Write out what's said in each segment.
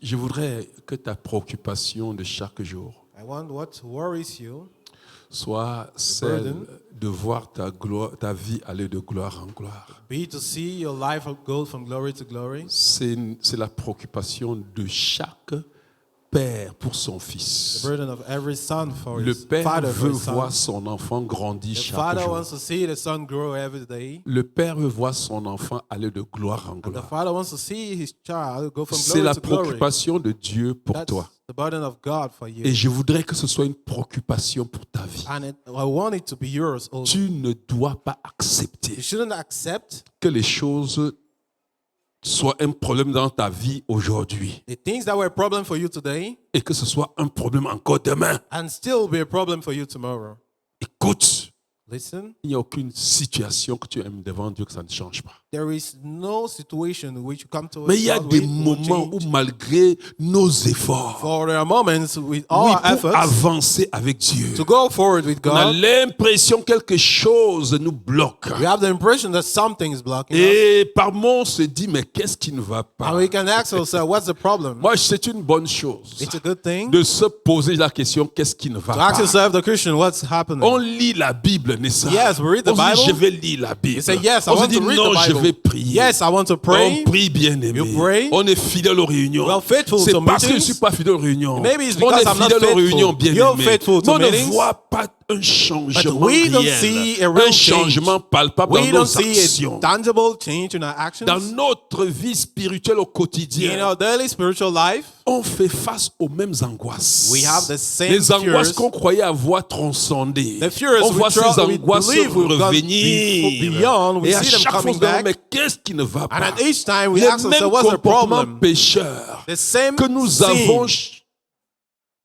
Je voudrais que ta préoccupation de chaque jour I want what worries you soit celle burden. de voir ta vie aller de gloire en gloire. Be to see your life go from glory to glory. C'est la préoccupation de chaque père pour son The fils. burden of every son for Le his père father for veut his son. voir son enfant grandir The chaque father jour. wants to see the son grow every day. Le père veut voir son enfant aller de gloire en And the gloire. father wants to see his child go from C'est glory la to glory. préoccupation de Dieu pour That's toi. the burden of God for you. Et je voudrais que ce soit une préoccupation pour ta vie. And I want it to be yours also. Tu ne dois pas You accepter shouldn't accept que les choses soient un problème dans ta vie aujourd'hui the things that were a problem for you today et que ce soit un problème encore demain. and still be a problem for you tomorrow. Écoute, Listen, il n'y a aucune situation que tu aimes devant Dieu que ça ne change pas. there is no situation in which you come to Mais il y a God des with will moments où change. malgré nos efforts, For there are moments with all oui, our pour efforts avancer avec Dieu, to go forward with on a God, l'impression que quelque chose nous bloque. we have the impression that something is blocking us. Et par moment, on se dit, mais qu'est-ce qui ne va pas? And we can ask ourselves, what's the problem? Moi, c'est une bonne chose It's a good thing de se poser la question, qu'est-ce qui ne va to ask pas? yourself, the Christian, what's On happening? lit la Bible, n'est-ce pas? Yes, we read the On se dit, Bible. je vais lire la Bible. You say, yes, I On se want dit, to read non, the je Bible. vais prier. Yes, I want to pray. On prie, bien aimé. You pray. On est fidèle aux réunions. We are faithful C'est to parce que je ne meetings. suis pas fidèle aux réunions. Maybe it's On because est I'm not fidèle aux faithful. réunions, bien You're aimé. faithful to Mais on ne meetings. voit pas un changement we don't réel, see a real un changement palpable We dans don't nos see actions, a tangible change in our actions. dans notre vie spirituelle au In quotidien. our daily spiritual life, On fait face aux mêmes angoisses. we have the same Les angoisses fears. qu'on croyait avoir transcendées. The fears On voit we ces we angoisses believe we've gone revenir. beyond, we Et à see them chaque fois, on coming se demande, back. mais qu'est-ce qui ne va And pas? at each time we Les ask mêmes ourselves, what's the comportements problem? pécheurs The same que nous sin avons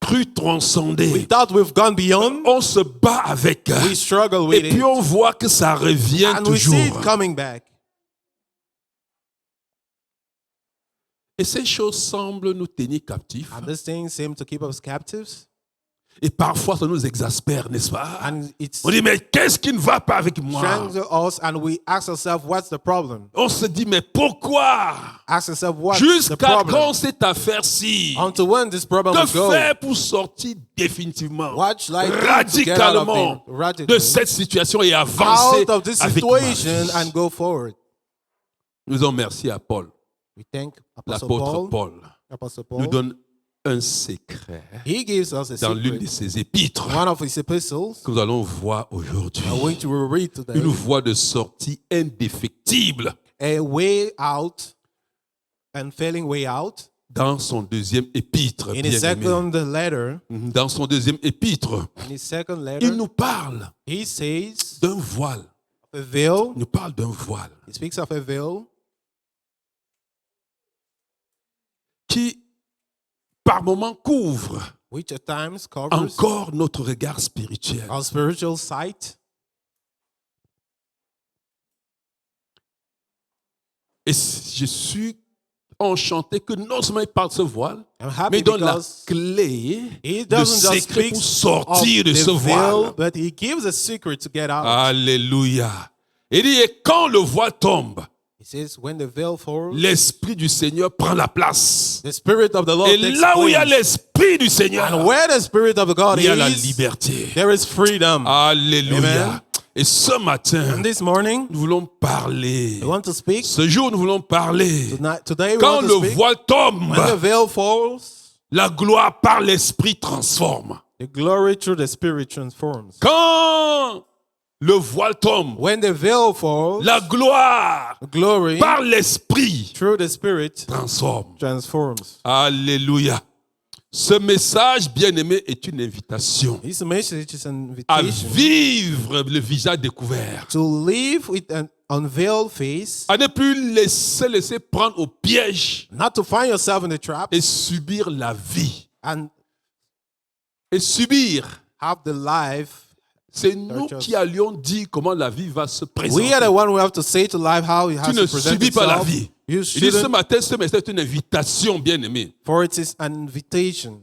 cru we transcender. thought we've gone beyond, On se bat avec. we struggle Et with puis it. on voit que ça revient And we see it toujours. coming back. Et ces choses semblent nous tenir captifs. And these things seem to keep us captives. Et parfois, ça nous exaspère, n'est-ce pas? And it's On dit, mais qu'est-ce qui ne va pas avec moi? strangling us, and we ask ourselves, what's the problem? On se dit, mais pourquoi? Ask ourselves, what's the Jusqu'à quand problem? cette affaire-ci? Until when this problem Que will go? faire pour sortir définitivement, What shall I do to get out of radicalement it? Radically. de cette situation et avancer Out of this avec ma situation vie? and go forward. Nous disons merci à Paul, We thank Apostle l'apôtre Paul. Paul. Apostle Nous Paul. donne un secret He gives us a dans l'une de secret. ses épîtres One of his epistles. que nous allons voir aujourd'hui. I'm going to read today. Une voie de sortie indéfectible A way out and failing way out. dans son deuxième épître. In his Bien-aimé. second letter, Dans son deuxième épître, in his second il letter, nous parle he says d'un voile. a veil. Il nous parle d'un voile He speaks of a veil qui, par moments, couvre which at times covers encore notre regard spirituel. our spiritual sight. Et je suis enchanté que non seulement il parle de ce voile, I'm mais happy il donne la because clé, he le doesn't just secret speak pour of sortir de the ce voile. veil, but he gives a secret to get out. Alléluia. Il dit, et quand le voile tombe, He says, when the veil falls, l'Esprit du Seigneur prend la place. the Spirit of the Lord Et takes là où il y a place. l'Esprit du Seigneur, And where the Spirit of God il y a la is, liberté. there is freedom. Alléluia. Amen. Et ce matin, And this morning, nous voulons parler. we want to speak. Ce jour, nous voulons parler. Today we Quand want to le speak. voile tombe, When the veil falls, la gloire par l'Esprit transforme. the glory through the Spirit transforms. Quand le voile tombe, When the veil falls, la gloire the glory par l'Esprit through the Spirit transforme. transforms. Alléluia. Ce message, bien-aimé, est une invitation This message is an à invitation vivre le visage découvert, to live with an unveiled face, à ne plus laisser prendre au piège not to find yourself in the trap et subir la vie. and Et subir, have the life. c'est nous qui allions dire comment la vie va se présenter. We are the one who have to say to life how it has Tu ne to present subis pas la itself. vie. You Il dit ce shouldn't, matin, ce message est une invitation, bien-aimé, for it is an invitation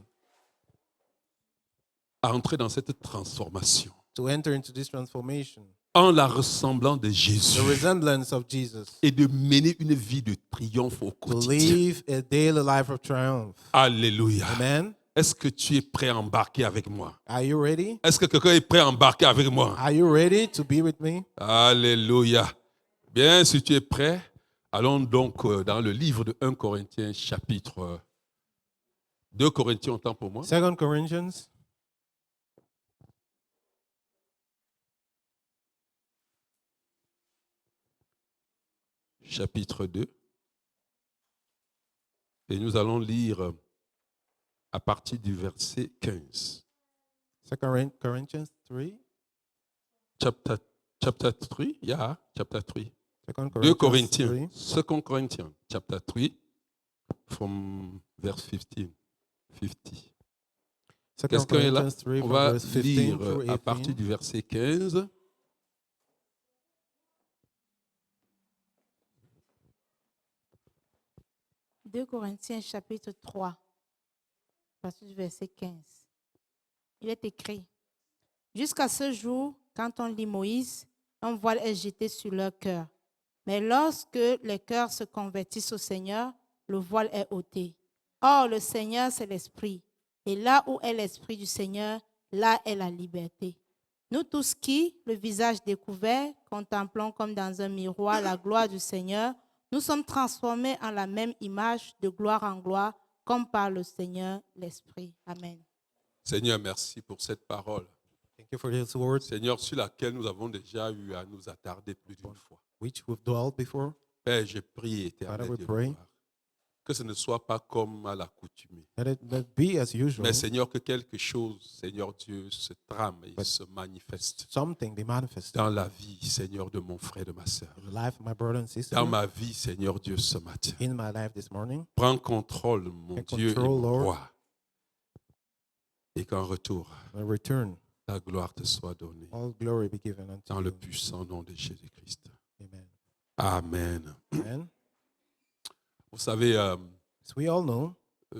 à entrer dans cette transformation. to enter into this transformation. en la ressemblant de the Jésus resemblance of Jesus, et de mener une vie de triomphe au to quotidien. live a daily life of triumph. Alléluia. Amen. Est-ce que tu es prêt à embarquer avec moi? Are you ready? Est-ce que quelqu'un est prêt à embarquer avec moi? Are you ready to be with me? Alléluia. Bien, si tu es prêt, allons donc dans le livre de 1 Corinthiens, chapitre 2 Corinthiens, autant pour moi. 2 Corinthians Chapitre 2. Et nous allons lire à partir du verset 15. 2 Corinthians 3. Chapter 3, yeah, chapter 3. 2 2 Corinthiens, 2 Corinthians, chapter 3, from verse 15. 50. Qu'est-ce qu'on est là? Corinthians 3 On from va verse 15 lire through à partir 18. du verset 15. « 2 Corinthiens chapitre 3, à partir du verset 15. Il est écrit, « Jusqu'à ce jour, quand on lit Moïse, un voile est jeté sur leur cœur. Mais lorsque les cœurs se convertissent au Seigneur, le voile est ôté. Or, le Seigneur, c'est l'Esprit. Et là où est l'Esprit du Seigneur, là est la liberté. Nous tous qui, le visage découvert, contemplons comme dans un miroir la gloire du Seigneur, nous sommes transformés en la même image de gloire en gloire, comme par le Seigneur l'Esprit. » Amen. Seigneur, merci pour cette parole. Thank you for this word, Seigneur, sur laquelle nous avons déjà eu à nous attarder plus d'une fois. which we've dwelt before. Père, je prie, éternel Father, we Dieu, pray. que ce ne soit pas comme à l'accoutumée. Let it not be as usual. Mais Seigneur, que quelque chose, Seigneur Dieu, se trame et But- se manifeste Something be manifested dans la vie, Seigneur, de mon frère et de ma sœur. in the life of my brother and sister. Dans ma vie, Seigneur Dieu, ce matin. In my life this morning. Prends contrôle, mon Take Dieu et control, mon Lord. roi. Et qu'en retour, In return, ta gloire te soit donnée. all glory be given unto Dans le you. puissant nom de Jésus-Christ. Amen. Amen. Amen. Vous savez, As we all know,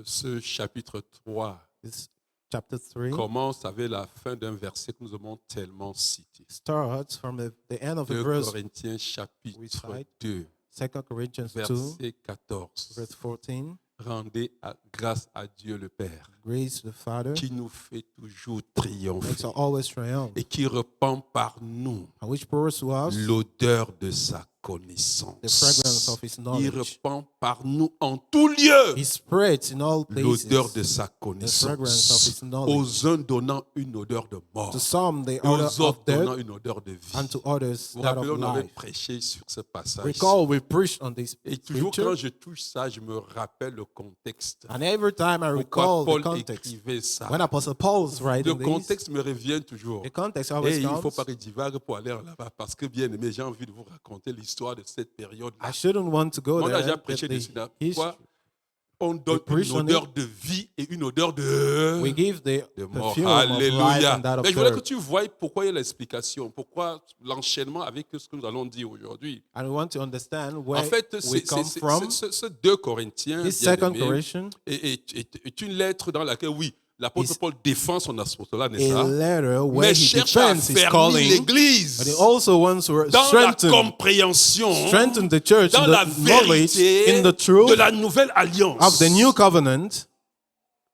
ce chapitre 3 this chapter 3 commence avec la fin d'un verset que nous avons tellement cité. starts from the end of the 2 verse, Corinthiens chapitre recite 2, 2 Corinthians 2, verset 14. verse 14. Rendez grâce à Dieu le Père, Grace to the Father qui nous fait toujours makes triompher us always triumph, et qui répand par nous and which pours to us l'odeur de sa the connaissance. fragrance of His Il knowledge. répand par nous en tout lieu He spreads in all places l'odeur de sa the fragrance of connaissance, His knowledge. aux uns donnant une odeur de mort, To some, the et odor aux autres of donnant death, une odeur de vie. and to others, Vous vous that rappelez, of on avait life. prêché sur ce passage. Recall, we preached on this Et toujours scripture, quand je touche ça, je me rappelle le contexte. and every time I Pourquoi recall the Paul context, écrivait ça. when Apostle Paul's Le writing this, contexte me revient toujours. the context Et always il ne faut pas comes. que je divague pour aller là-bas parce que, bien aimé, j'ai envie de vous raconter l'histoire de cette période-là. I shouldn't want to go On a there. déjà but prêché the dessus. Là. history- Pourquoi on donne preach une on odeur de vie et une odeur de We give the mort. perfume of life Alléluia. and that of Mais je voudrais que death. tu voies pourquoi il y a l'explication, pourquoi l'enchaînement avec ce que nous allons dire aujourd'hui. And we want to understand En where fait, we come from. ce 2 Corinthiens This bien 2 aimé, Corinthians, est une lettre dans laquelle, oui, l'apôtre Is Paul défend son apostolat, n'est-ce a pas? letter where Mais he cherche à defends his affermir calling, l'Église but he also wants to dans la strengthen the church dans in la the knowledge, vérité in the de truth la nouvelle alliance. of the new covenant.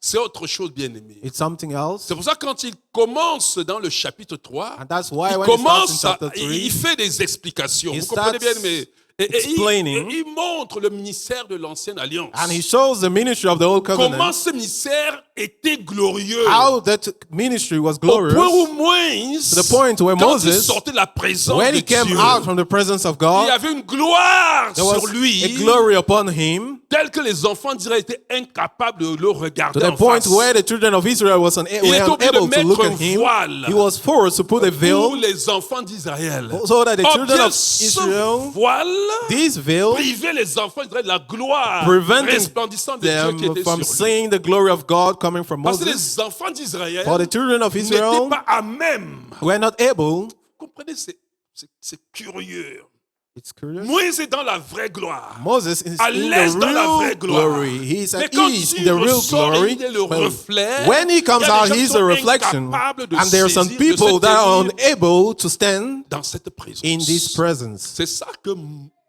C'est autre chose, bien aimé. It's something else. C'est pour ça que quand il commence dans le chapitre 3, And that's why il when he starts in commence, chapter il 3, fait des explications. he Vous comprenez bien, starts mais explaining. il montre le ministère de l'ancienne alliance. and he shows the ministry of the old Comment covenant, ce ministère était glorieux. how that ministry was Au point où glorious, Moïse, to the point where quand il Moses, sortait de la présence when de he came Dieu, out from the presence of il y God, avait une gloire there was sur lui, a glory upon him, telle que les enfants d'Israël étaient incapables de le to regarder the en point face. where the children of Israel were Il était obligé de unable to look mettre at un him. voile He was forced to put a pour veil les enfants d'Israël. so that the Or children bien of ce Israel, voile this veil, privait les enfants d'Israël de la gloire preventing resplendissante de Dieu qui them était from sur lui. seeing the glory of God coming from Parce que Moses. les enfants d'Israël For the children of n'étaient Israel pas à même. were not able. Vous comprenez, c'est curieux. It's curious. Moïse est dans la vraie gloire. Moses is À in l'aise the dans la vraie real gloire. glory. He's Mais at quand ease in il the real ressort, glory. il est le But reflet. when he comes Il y a out, des gens he's qui a sont reflection. incapables de And there are some saisir, de people se that are tenir unable to stand dans cette présence. in this presence. C'est ça que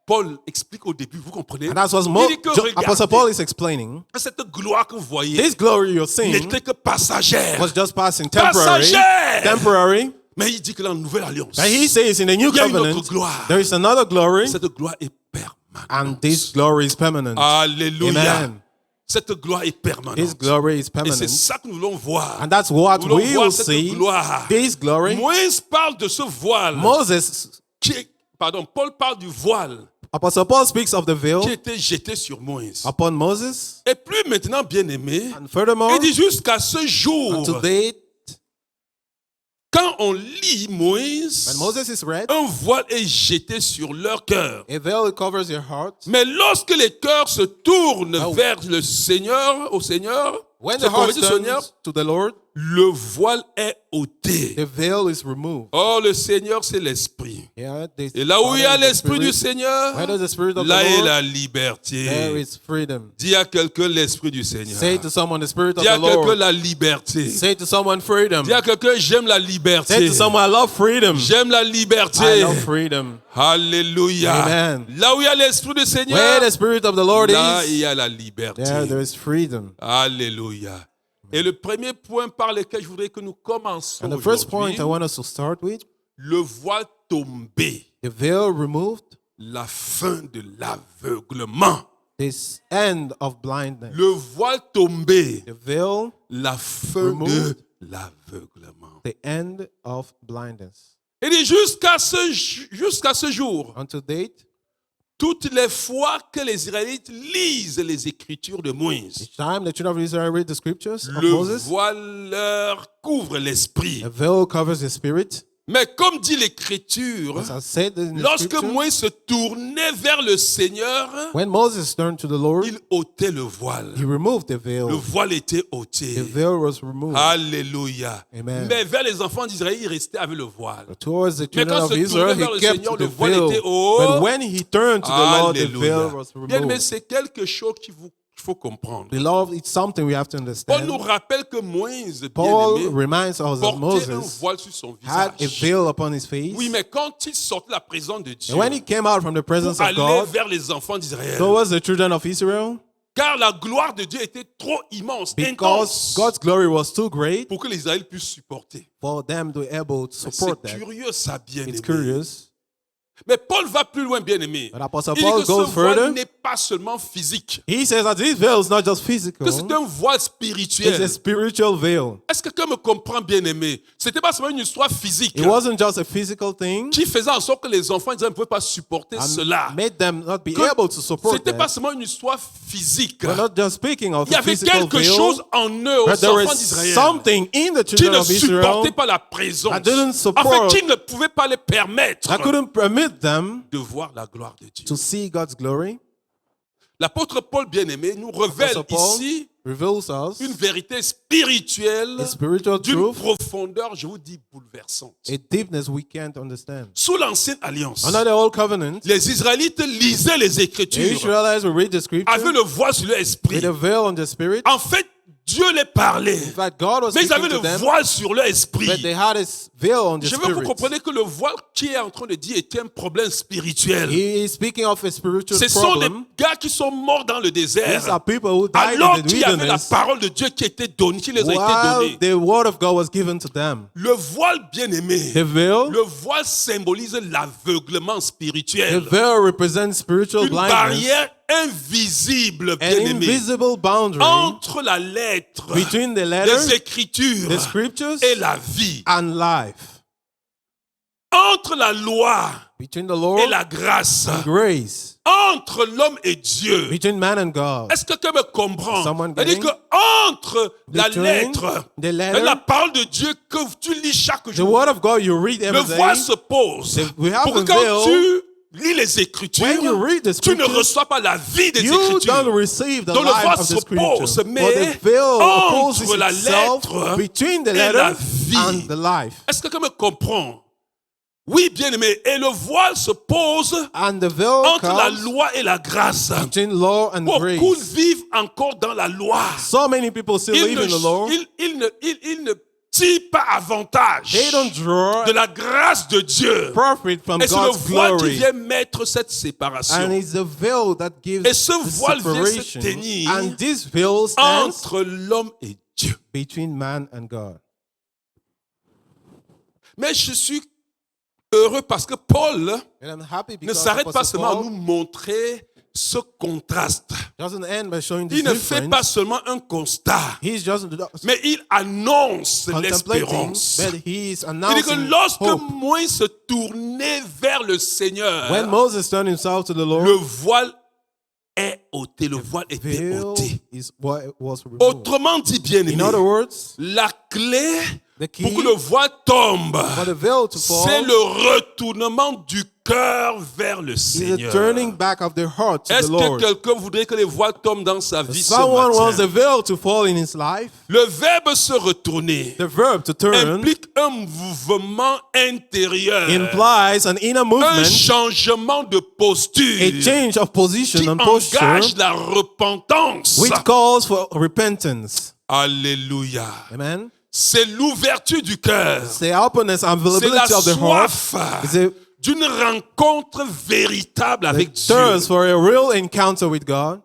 Paul explique au début, vous comprenez? And that's what Il dit que Apostle Paul regardez, is explaining. cette gloire que vous voyez This glory you're seeing n'était que passagère. was just passing, temporary. Passagère. Temporary. Mais il dit que dans la nouvelle alliance, But he says in the new il y a une covenant, autre gloire. there is another glory, Cette gloire est permanente. and this glory is permanent. Alléluia. Amen. Cette gloire est permanente. This glory is Et c'est permanent. ça que nous voulons voir. And that's what Nous voulons we voir will cette see. gloire. This glory. Moïse parle de ce voile. Paul parle du voile Apostle Paul speaks of the veil qui était jeté sur Moïse. upon Moses. Et plus maintenant, bien aimé, And furthermore, il dit jusqu'à ce jour, to date, quand on lit Moïse, when Moses is read, un voile est jeté sur leur cœur. a veil covers your heart. Mais lorsque les cœurs se tournent Oh. vers le Seigneur, au Seigneur, When se the heart convertissent au Seigneur, turns to the Lord, le voile est ôté. the veil is removed. Or, le Seigneur, c'est l'Esprit. Yeah, this Et là où il y a Father is the l'Esprit du Spirit. Seigneur, Where does the Spirit of là the est Lord, la there liberté. is freedom. Dis à quelqu'un l'Esprit du Seigneur. Say to someone, the Spirit of Dis à the quelqu'un Lord. la liberté. Say to someone, freedom. Dis à quelqu'un j'aime la Say liberté. to someone, I love freedom. J'aime la I liberté. love freedom. Alléluia. Amen. Là où il y a l'Esprit du Where Seigneur, the Spirit of the Lord là il is, y a la liberté. there is freedom. Alléluia. Et le premier point par lequel je voudrais que nous commencions And the first point aujourd'hui, I want us to start with, le voile tombé, the veil removed, la fin de l'aveuglement. this end of blindness. Le voile tombé, The veil, la fin Removed. de l'aveuglement. the end of blindness. Il dit jusqu'à ce jour, Unto date, toutes les fois que les Israélites lisent les Écritures de Moïse, each time the children of Israel read the scriptures of le Moses, voile leur couvre l'esprit. the veil covers the spirit. Mais comme dit l'Écriture, As I said in the lorsque scripture, Moïse se tournait vers le Seigneur, when Moses turned to the Lord, il ôtait le voile. he removed the Le veil. voile était The ôté. veil was removed. Alléluia. Amen. Mais vers les enfants d'Israël, il restait avec le voile. But towards the Mais children quand of se Israel, tournait vers le he kept Seigneur, the le voile veil. était haut. But when he turned to the Lord, the veil Alléluia. was Bien, mais removed. c'est quelque chose qu'il faut comprendre. Beloved, it's something we have to Paul nous understand. rappelle que Moïse, Paul bien-aimé, reminds us that portait un Moses voile sur son had a visage. veil upon his face. Oui, mais quand il sortait de la présence de Dieu, And when he came out from the presence pour of aller God vers les enfants d'Israël, towards the children of Israel, car la gloire de Dieu était trop immense, because intense, God's glory was too great pour que les Israéliens puissent supporter. for them to be able to Mais support c'est that. curieux, ça, It's bien-aimé. curious. Mais Paul va plus loin, bien-aimé. But Apostle Il dit Paul que ce goes voile further. n'est pas seulement physique, He says that this veil is not just physical, que c'est un voile it's spirituel. a spiritual veil. Est-ce que quelqu'un me comprend, bien-aimé? C'était pas seulement une histoire physique It wasn't just a physical thing qui faisait en sorte que les enfants d'Israël ne pouvaient pas supporter cela. and made them not be Que able to support C'était pas that. seulement une histoire physique. We're not just speaking of Il y a avait physical quelque veil, chose en eux, aux but there enfants is d'Israël, something in the qui children ne of Israel supportaient pas la présence. that didn't En support, fait, qui ne pouvaient pas les permettre that couldn't permit them de voir la gloire de Dieu. to see God's glory. L'apôtre Paul, bien-aimé, nous révèle Apostle Paul ici reveals us une vérité spirituelle a spiritual d'une truth, profondeur, je vous dis, bouleversante. a deepness we can't understand. Sous l'ancienne alliance, Under the old covenant, les Israélites lisaient les the Écritures, Israelites will read the avaient scripture le voile sur leur esprit. with a veil on the spirit. En fait, Dieu les parlait, In fact, God was mais ils speaking avaient to le them, voile sur leur but esprit. they had his veil on the Je veux que vous spirit. compreniez que le voile qui est en train de dire était un problème spirituel. He is speaking of a spiritual Ce sont des problem. gars qui sont morts dans le These désert, are people who died alors in the qu'il y avait la wilderness parole de Dieu qui était donnée, qui les a été while donnée. the word of God was given to them. Le voile bien-aimé, The veil, le voile symbolise l'aveuglement the spirituel. veil represents spiritual Une blindness, barrière invisible, an bien-aimé, invisible boundary entre la lettre, between the les letter, Écritures the scriptures, et la vie. and life, Entre la loi between the et Lord la grâce. and grace, Entre l'homme et Dieu. between man and God. Est-ce que quelqu'un me comprend? Someone C'est-à-dire getting? que entre la Between lettre the et letter, la parole de Dieu que tu lis chaque the jour, word of God you read le every day. voile se pose. We have Pour que a quand veil. tu lis les Écritures, When you read the tu ne scriptures, reçois pas la vie des you don't Écritures. receive the Donc le life voile of the s'oppose, scripture. mais But the veil opposes entre la itself lettre between the et la letter vie. and the life. Est-ce que quelqu'un me comprend? Oui, bien-aimé. Et le voile se pose And the veil entre la comes loi et la grâce. between law and Beaucoup grace. vivent encore dans la loi. So many people still Ils live in the law. ne tirent pas avantage They don't draw de la grâce de Dieu. profit from Et c'est le God's voile qui glory. vient mettre cette And séparation it's the veil that gives Et ce the voile vient se separation. tenir And this veil stands entre l'homme et Dieu. between man and God. Mais je suis heureux parce que Paul And I'm happy ne because s'arrête pas Apostle seulement à nous Paul montrer ce contraste. doesn't end by showing this Il ne fait pas difference. seulement un constat, He's just mais il annonce contemplating, l'espérance. but he is Il dit que announcing lorsque hope. Moïse se tournait vers le Seigneur, When Moses turned himself to the le Lord, voile est ôté, le voile était veil ôté. is what was removed. Autrement dit, bien In aimé, other words, la clé the key pour que le voile tombe, for the veil to fall c'est le retournement du cœur vers le is Seigneur. the turning back of the heart to Est-ce the que Lord. quelqu'un voudrait que les voiles tombent dans sa vie ce Someone wants the matin? veil to fall in his life. Le verbe se retourner The verb to turn implique un mouvement intérieur, implies an inner un movement, changement de a posture change of qui position and posture, engage la repentance. which calls for repentance. Alléluia. Amen. C'est l'ouverture du cœur. It's the openness and C'est la availability of the heart. soif It's a d'une rencontre véritable avec Dieu. thirst for a real encounter with God.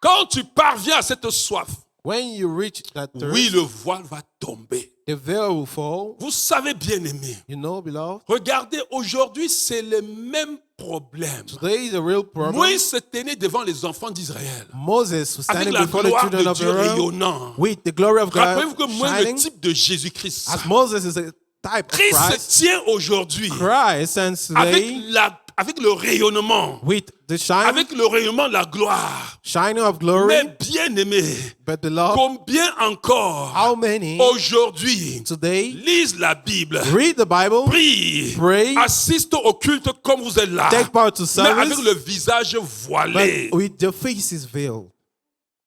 Quand tu parviens à cette soif, When you reach that thirst, oui, le voile va tomber. the veil will fall. Vous savez, bien aimé, You know, beloved, regardez, aujourd'hui, c'est le même problème. today is a real problem. Moïse se tenait devant les enfants d'Israël Moses was avec standing la before the gloire children de of Dieu Israel rayonnant. with the glory of God Rappelez-vous que Moïse est le shining. type de Jésus-Christ. As Moses is a type of Christ Christ, se tient aujourd'hui Christ stands today avec le rayonnement, with the avec le rayonnement de la gloire. shining of glory. Mais bien aimé, But beloved, combien encore how many aujourd'hui today lisent la Bible, read the Bible, prient, pray, assistent au culte comme vous êtes là, take part to mais avec service, le visage voilé, but with their faces veiled,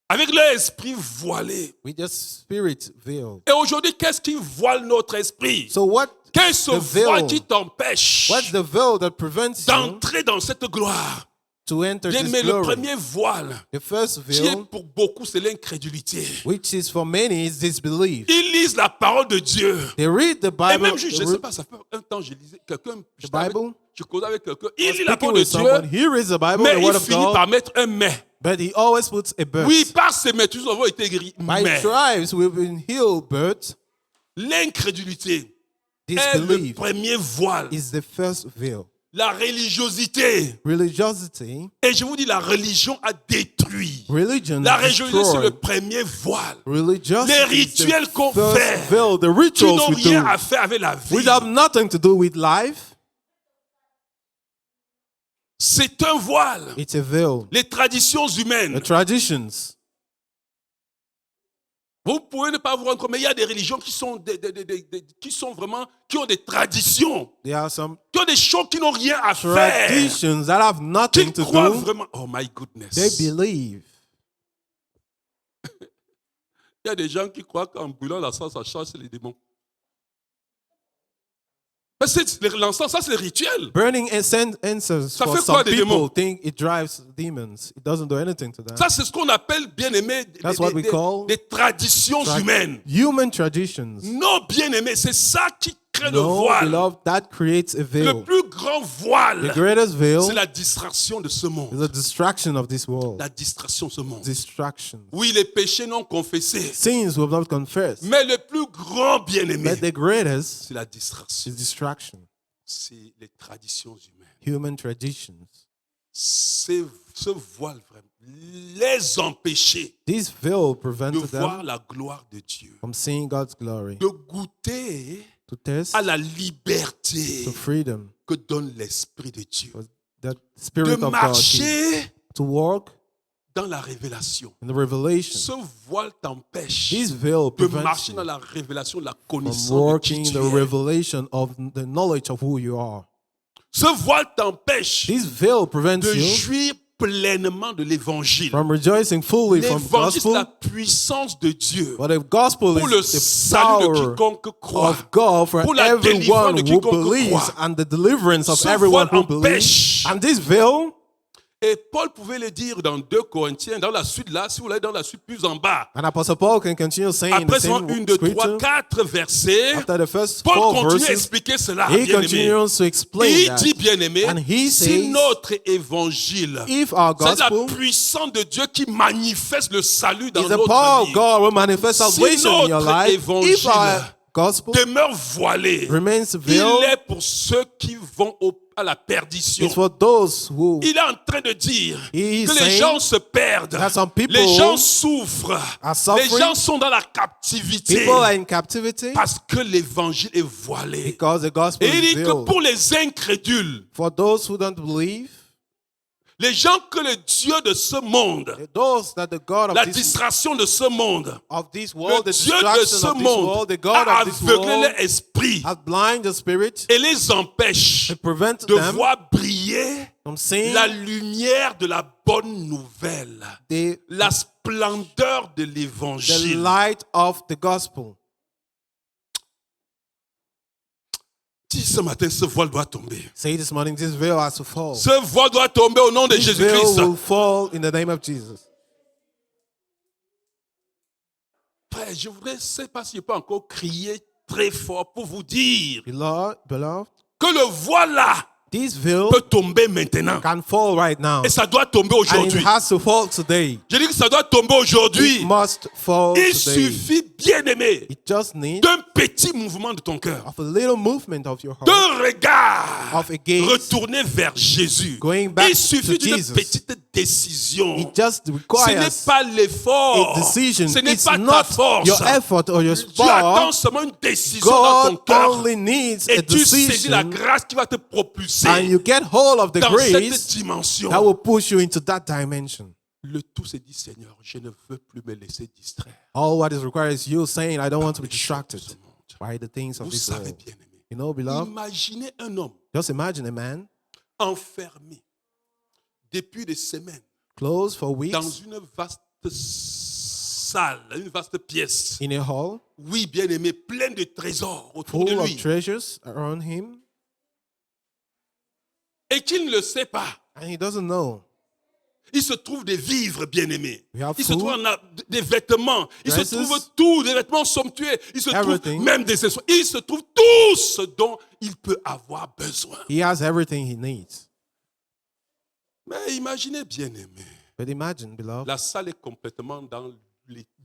avec leur esprit voilé. with their spirit veiled? Et aujourd'hui, qu'est-ce qui voile notre esprit? So Qu'est-ce the veil- voile qui t'empêche what's the veil that prevents you d'entrer dans cette gloire? to enter Bien, this mais le glory? premier voile, The first qui est veil, pour beaucoup, c'est l'incrédulité. which is for many, is disbelief. Ils lisent la parole de Dieu. They read the Et Bible, même, je ne sais pas, ça fait un temps, je lisais quelqu'un, Bible? je causais avec quelqu'un, I was il lit la speaking parole de with someone, Dieu, he reads the Bible, mais the il word of finit God, par mettre un mais. but he always puts a but. Oui, par ses mais, tous avons été guéris. By Mais stripes we've been healed, but l'incrédulité est le disbelief premier voile. is the first veil. La religiosité. Religiosity, Et je vous dis, la religion a détruit. religion La religiosité, c'est le destroyed. premier voile. Religiosity Les is the rituels qu'on first fait, veil. The Qui rituals n'ont we rien do, à faire avec la vie. which have nothing to do with life, C'est un voile. it's a veil. Les traditions The humaines. traditions, Vous pouvez ne pas vous rendre compte, mais il y a des religions qui sont, qui ont des traditions, there are some qui ont des choses qui n'ont rien à faire, traditions that have qui nothing to croient do. vraiment. Oh my goodness. They believe. Il y a des gens qui croient qu'en brûlant l'encens, ça chasse les démons. Mais l'encens, ça c'est le rituel. Burning incense Ça for fait quoi some des people démons? think it drives demons. It doesn't do anything to them. Ça c'est ce qu'on appelle, bien aimé, That's what we call des traditions humaines. Human traditions. Non, bien aimé, c'est ça qui crée le No, voile. beloved, that creates a Le veil. plus grand The voile, greatest veil c'est la distraction de ce monde. is a distraction of this world. La distraction de ce monde. Distraction. Oui, les péchés non confessés. Sins we have not confessed. Mais le plus grand bien-aimé, But the greatest c'est la distraction. is distraction. C'est les traditions humaines. Human traditions. C'est ce voile vraiment. Les empêcher This veil de prevented voir them la gloire de Dieu. from seeing God's glory, De goûter to taste à la liberté to freedom, que donne l'Esprit de Dieu. that De Spirit of God, marcher to walk dans la révélation. in the revelation. Ce voile t'empêche This veil de prevents marcher you dans la révélation de la from connaissance de walking qui in tu the es. revelation of the knowledge of who you are. Ce voile t'empêche This veil prevents de you jouir pleinement de l'évangile. from rejoicing fully from the L'évangile, c'est la gospel. puissance de Dieu But the gospel pour le is the salut de power quiconque croit. of God for Pour la everyone délivrance de who quiconque believes croit. and the deliverance of Ce everyone voile who believes. empêche. And this veil, Et Paul pouvait le dire dans 2 Corinthiens, dans la suite là, si vous allez dans la suite plus en bas. and Apostle Paul can continue saying the Après same 1, 2, 3, scripture. 4 versets, After the first Paul 4 continue à verses, expliquer cela, he bien-aimé. continues to explain Il that dit, bien-aimé, And he si says, notre évangile, if our c'est la gospel puissance de Dieu qui manifeste le salut dans is the notre power of vie, God will manifest Si salvation in your notre life, évangile if our gospel demeure voilé, remains il veiled, est pour ceux qui vont à la perdition. it's for those who Il est en train de dire He is que les saying gens se perdent, that some people les gens souffrent, are suffering, les gens sont dans la captivité people are in captivity parce que l'évangile est voilé. because the gospel Et il is dit que veiled. pour les incrédules, For those who don't believe, les gens que le Dieu de ce monde, those that the God la of this distraction de ce monde, world, le the Dieu de distraction ce of this monde world, the God a of this aveuglé world leur esprit has blinded the spirit et les empêche to prevent de them voir briller from seeing la lumière de la bonne nouvelle, the la splendeur de the l'évangile. light of the gospel. Dis ce matin, ce voile doit tomber. Say this morning, this veil has to fall. Ce voile doit tomber au nom de This Jésus-Christ. veil will fall in the name of Jesus. Frère, je voudrais, je ne sais pas si je peux encore crier très fort pour vous dire Beloved, que le voile là this veil peut tomber maintenant. can fall right now. Et ça doit tomber And aujourd'hui. it has to fall today. Je dis que ça doit tomber aujourd'hui. It must fall Il today. suffit, bien-aimé, It just needs d'un petit mouvement de ton cœur, of a little movement of your heart, d'un regard of a gaze retourné vers Jésus. going back Il suffit to d'une Jesus. petite décision. It just Ce n'est requires pas l'effort. a decision. Ce n'est It's pas ta not force. your effort or your Dieu attend spark. seulement une décision dans ton God cœur. only needs a Et tu saisis la decision, grâce qui va te propulser and you get hold of the dans cette grace dimension. that will push you into that dimension. Le tout se dit, Seigneur, je ne veux plus me laisser distraire. All what is required is you saying, I don't want to be Les choses de distracted ce monde. by the things of Vous this savez, world. bien-aimé, You know, beloved, imaginez un homme just imagine a man enfermé depuis des semaines closed for dans weeks une vaste salle, une vaste pièce. in a hall Oui, bien-aimé, plein de trésors autour de full of lui. treasures around him, Et qu'il ne le sait pas. and he doesn't know. Il se trouve des vivres, bien-aimés. We have Il se food, trouve des vêtements. Il se dresses, trouve tout, des vêtements somptueux. Il se trouve everything. même des accessoires. Il se trouve tout ce dont il peut avoir besoin. He has everything he needs. Mais imaginez, bien-aimés, But imagine, beloved, la salle est complètement dans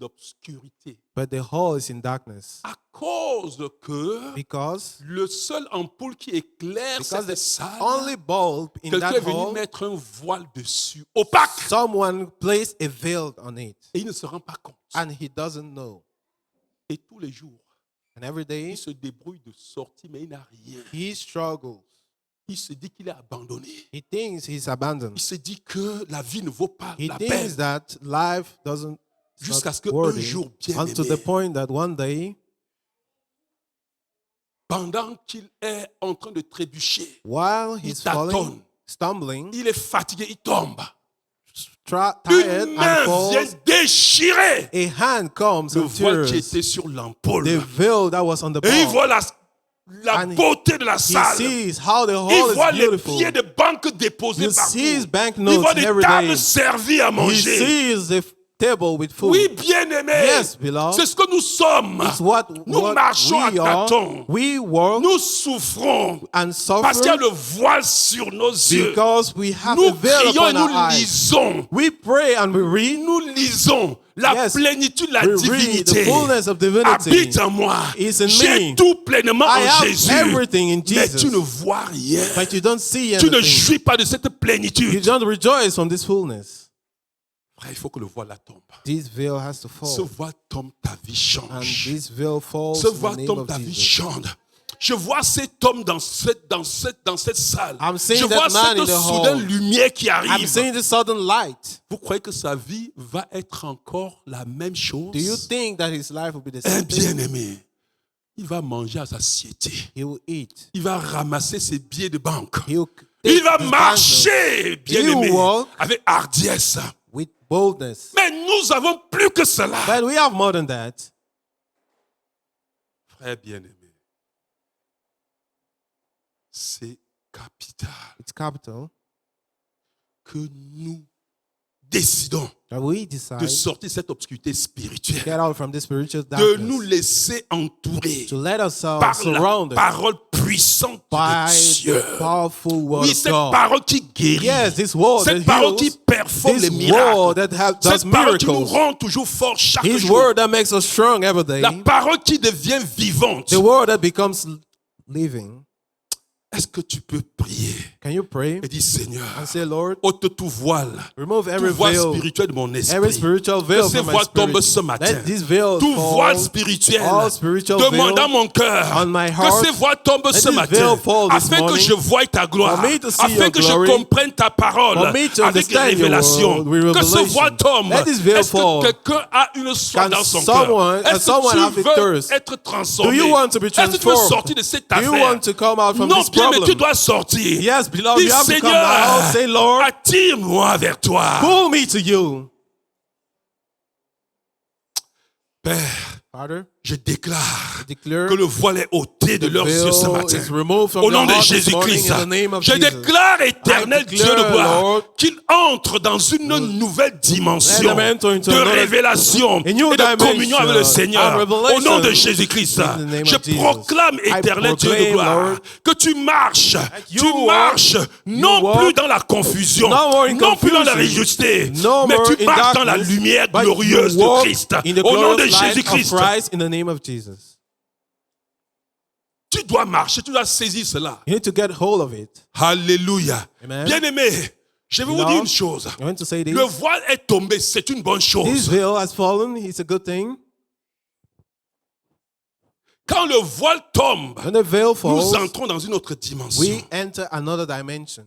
l'obscurité. but the hall is in darkness À cause que because le seul ampoule qui éclaire because cette the salle, only bulb in quelqu'un that est venu hall, mettre un voile dessus, opaque. someone placed a veil on it, Et il ne se rend pas compte. and he doesn't know. Et tous les jours, And every day il se débrouille de sortir, mais il n'a rien. he struggles. Il se dit qu'il est abandonné. He thinks he's abandoned. Il se dit que la vie ne vaut pas He la thinks peine. that life doesn't it's Jusqu'à ce not qu'un worthy, jour, bien unto the aimé, point that one day, pendant qu'il est en train de trébucher, while he's tâtonne. falling, stumbling, il est fatigué, il tombe. tired Une and main falls, vient déchirer a hand comes le and voile qui tears était sur l'ampoule. the veil that was on the Et il pole. voit la And beauté de la He salle. sees how the Il hall voit is les beautiful. billets de banque déposés You partout. see his Il banknotes voit and des every tables day. servies à He manger. sees the table with food. Oui, bien-aimé. Yes, beloved. C'est ce que nous sommes. It's what Nous marchons à we are. tâtons. We work Nous souffrons and parce qu'il y a suffer le voile sur nos yeux. because we have Nous a veil prions et upon our nous eyes. lisons. We pray and we read. Nous lisons la Yes. plénitude, la We read the divinité. fullness of divinity. Habite en moi. Is in J'ai me. tout pleinement I en have Jésus. everything in Mais Jesus. tu ne vois rien. But you don't see Tu ne anything. jouis pas de cette You plénitude. don't rejoice from this fullness. Frère, il faut que le voile là tombe. This veil has to Ce fall. voile tombe, ta vie And change. this veil falls Ce in the voile name tombe, of ta vie Jesus. change. Je vois cet homme dans cette salle. I'm seeing Je vois that man in cette the soudaine hall. lumière qui I'm arrive. seeing the sudden light. Vous croyez que sa vie va être encore la même chose? Do you think that his life will be the Un same thing? bien-aimé, il va manger à satiété. He will eat. Il va ramasser ses billets de banque. He will Il va this marcher, bien He aimé, walk avec hardiesse. with boldness. Mais nous avons plus que cela. But we have more than that. Frère bien-aimé, c'est capital It's capital que nous décidons that we de decide sortir de cette obscurité to spirituelle, get out from this spiritual de nous darkness, laisser entourer to let ourselves par la surrounded parole puissante by de Dieu. the powerful word Oui, of cette God. parole qui guérit, Yes, this word cette that parole qui heals, performe les this miracles, word that does cette parole qui nous miracles, rend toujours forts chaque His jour, word that makes us strong every day, la parole qui devient vivante. the word that becomes living. Est-ce que tu peux prier Can you pray et dire Seigneur, and say, Lord, ôte tout voile, remove tout every voile veil, spirituel de mon every esprit. spiritual Que veil ces from my voiles tombent spirit. ce matin. Let these veils Tout voile fall, spirituel all spiritual demande veil à mon cœur on my que heart. ces voiles tombent Let ce this matin veil fall this afin que morning je voie ta gloire, for me to see afin your que glory, je comprenne ta parole for me to avec understand your révélation. word with Que ce revelation. voile tombe. Let this veil Est-ce que fall. quelqu'un a une soif Can dans son someone- cœur? can Est-ce someone que have tu a veux thirst? être transformé? Do you want to be Est-ce que tu veux transformed? sortir de cette Do you affaire? want to come out from Non, this bien, mais tu problem? dois sortir. Yes, beloved, Dis, you have to come Seigneur, now. Say, Lord, attire-moi vers toi. pull me to you. Père, Father, je déclare declare que le voile est ôté de the leurs yeux ce veil matin. is removed from Au their nom de heart this morning Jésus-Christ, in the name of je Jesus. déclare, éternel I Dieu de declare, gloire, Lord, qu'il entre dans une nouvelle dimension let them enter into de another- révélation a new et de communion dimension avec le Seigneur. and revelation Au nom de Jésus-Christ, in the name je of Jesus. proclame, I éternel Dieu de proclaim, gloire, Lord, que tu marches, you tu walk, marches non walk, plus dans la confusion, no more in non plus dans la confusion, réjusté, no mais more tu in marches dans la darkness, lumière but glorieuse you de walk Christ. in the Au nom de glorious light of Jésus-Christ. Christ in the name of Jesus. Tu dois marcher, tu dois saisir cela. You need to get hold of it. Alléluia. Amen. Bien-aimé, je vais vous Beloved, dire une chose. I want to say this. Le voile est tombé, c'est une bonne This chose. veil has fallen. It's a good thing. Quand le voile tombe, When the veil nous falls, entrons dans une autre dimension. we enter another dimension.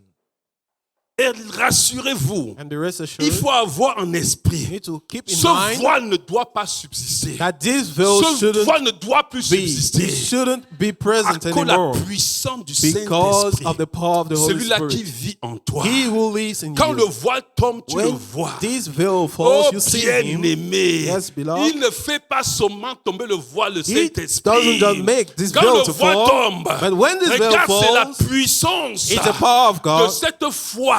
Et rassurez-vous, And the rest il assured, faut avoir en you esprit, need to keep in ce mind voile ne doit pas subsister. that this veil Ce shouldn't voile ne doit plus be, subsister. it shouldn't be À present cause de la anymore puissance du because Saint-Esprit. of the power of the Holy Celui-là qui Spirit. vit en toi. He who lives in Quand le you. voile tombe, tu le When vois. this veil falls, Oh you see him. bien-aimé, Yes, beloved. il ne fait pas seulement tomber le voile, le He Saint-Esprit. doesn't just make this Quand veil le to voile fall, tombe, but when this veil regarde, c'est la falls, puissance it's the power of de God, cette foi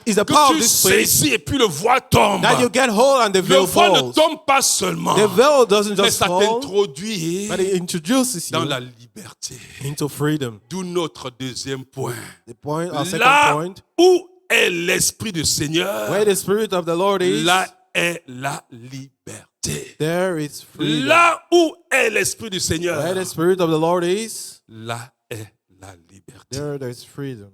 it's the que power tu of this faith saisis et puis le voile tombe. that you get hold and the Le veil voile ne falls. tombe pas seulement, The veil doesn't mais just ça fall, t'introduit but it introduces dans you la liberté. into freedom. D'où notre deuxième point. Our second Là point, où est l'Esprit du Seigneur, where the Spirit of the Lord is, là est la liberté. there is freedom. Là où est l'Esprit du Seigneur, Where the Spirit of the Lord is, là est la liberté. there is freedom.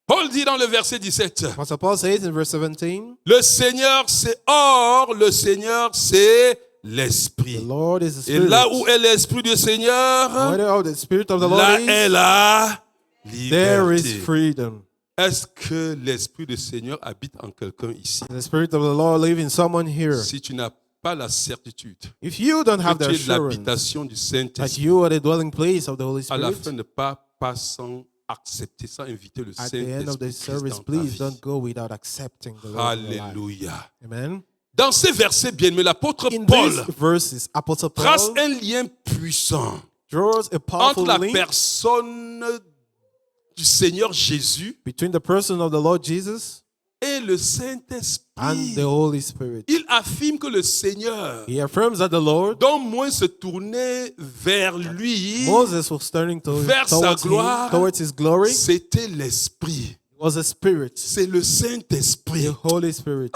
Paul dit dans le verset 17, Apostle Paul says in verse 17, le Seigneur c'est or, le Seigneur c'est the l'Esprit. Lord is the Et Spirit. là où est l'Esprit du Seigneur, Where the Spirit of the Lord là est is, la there is liberté. freedom. Est-ce que l'Esprit du Seigneur habite en quelqu'un ici? The Spirit of the Lord lives in someone here. Si tu n'as pas la certitude If you don't have que the tu es de assurance l'habitation du that Saint-Esprit, you are the dwelling place of the Holy à la Spirit, fin ne pas sans accepter, sans inviter le at the end of Saint-Esprit the Christ service, dans ta please vie. don't go without accepting the Lord in your life. Alléluia. Amen. Dans ces versets bien-aimés, l'apôtre In Paul these verses, Apostle trace Paul un lien puissant draws a powerful entre la link personne du Seigneur Jésus between the person of the Lord Jesus et le and Saint-Esprit. the Holy Spirit. Il affirme que le Seigneur, He affirms that the Lord, dont moins se tournait vers lui, Moses was turning vers sa towards gloire, him, towards his glory, c'était l'Esprit. was a spirit, C'est le Saint-Esprit. the Holy Spirit.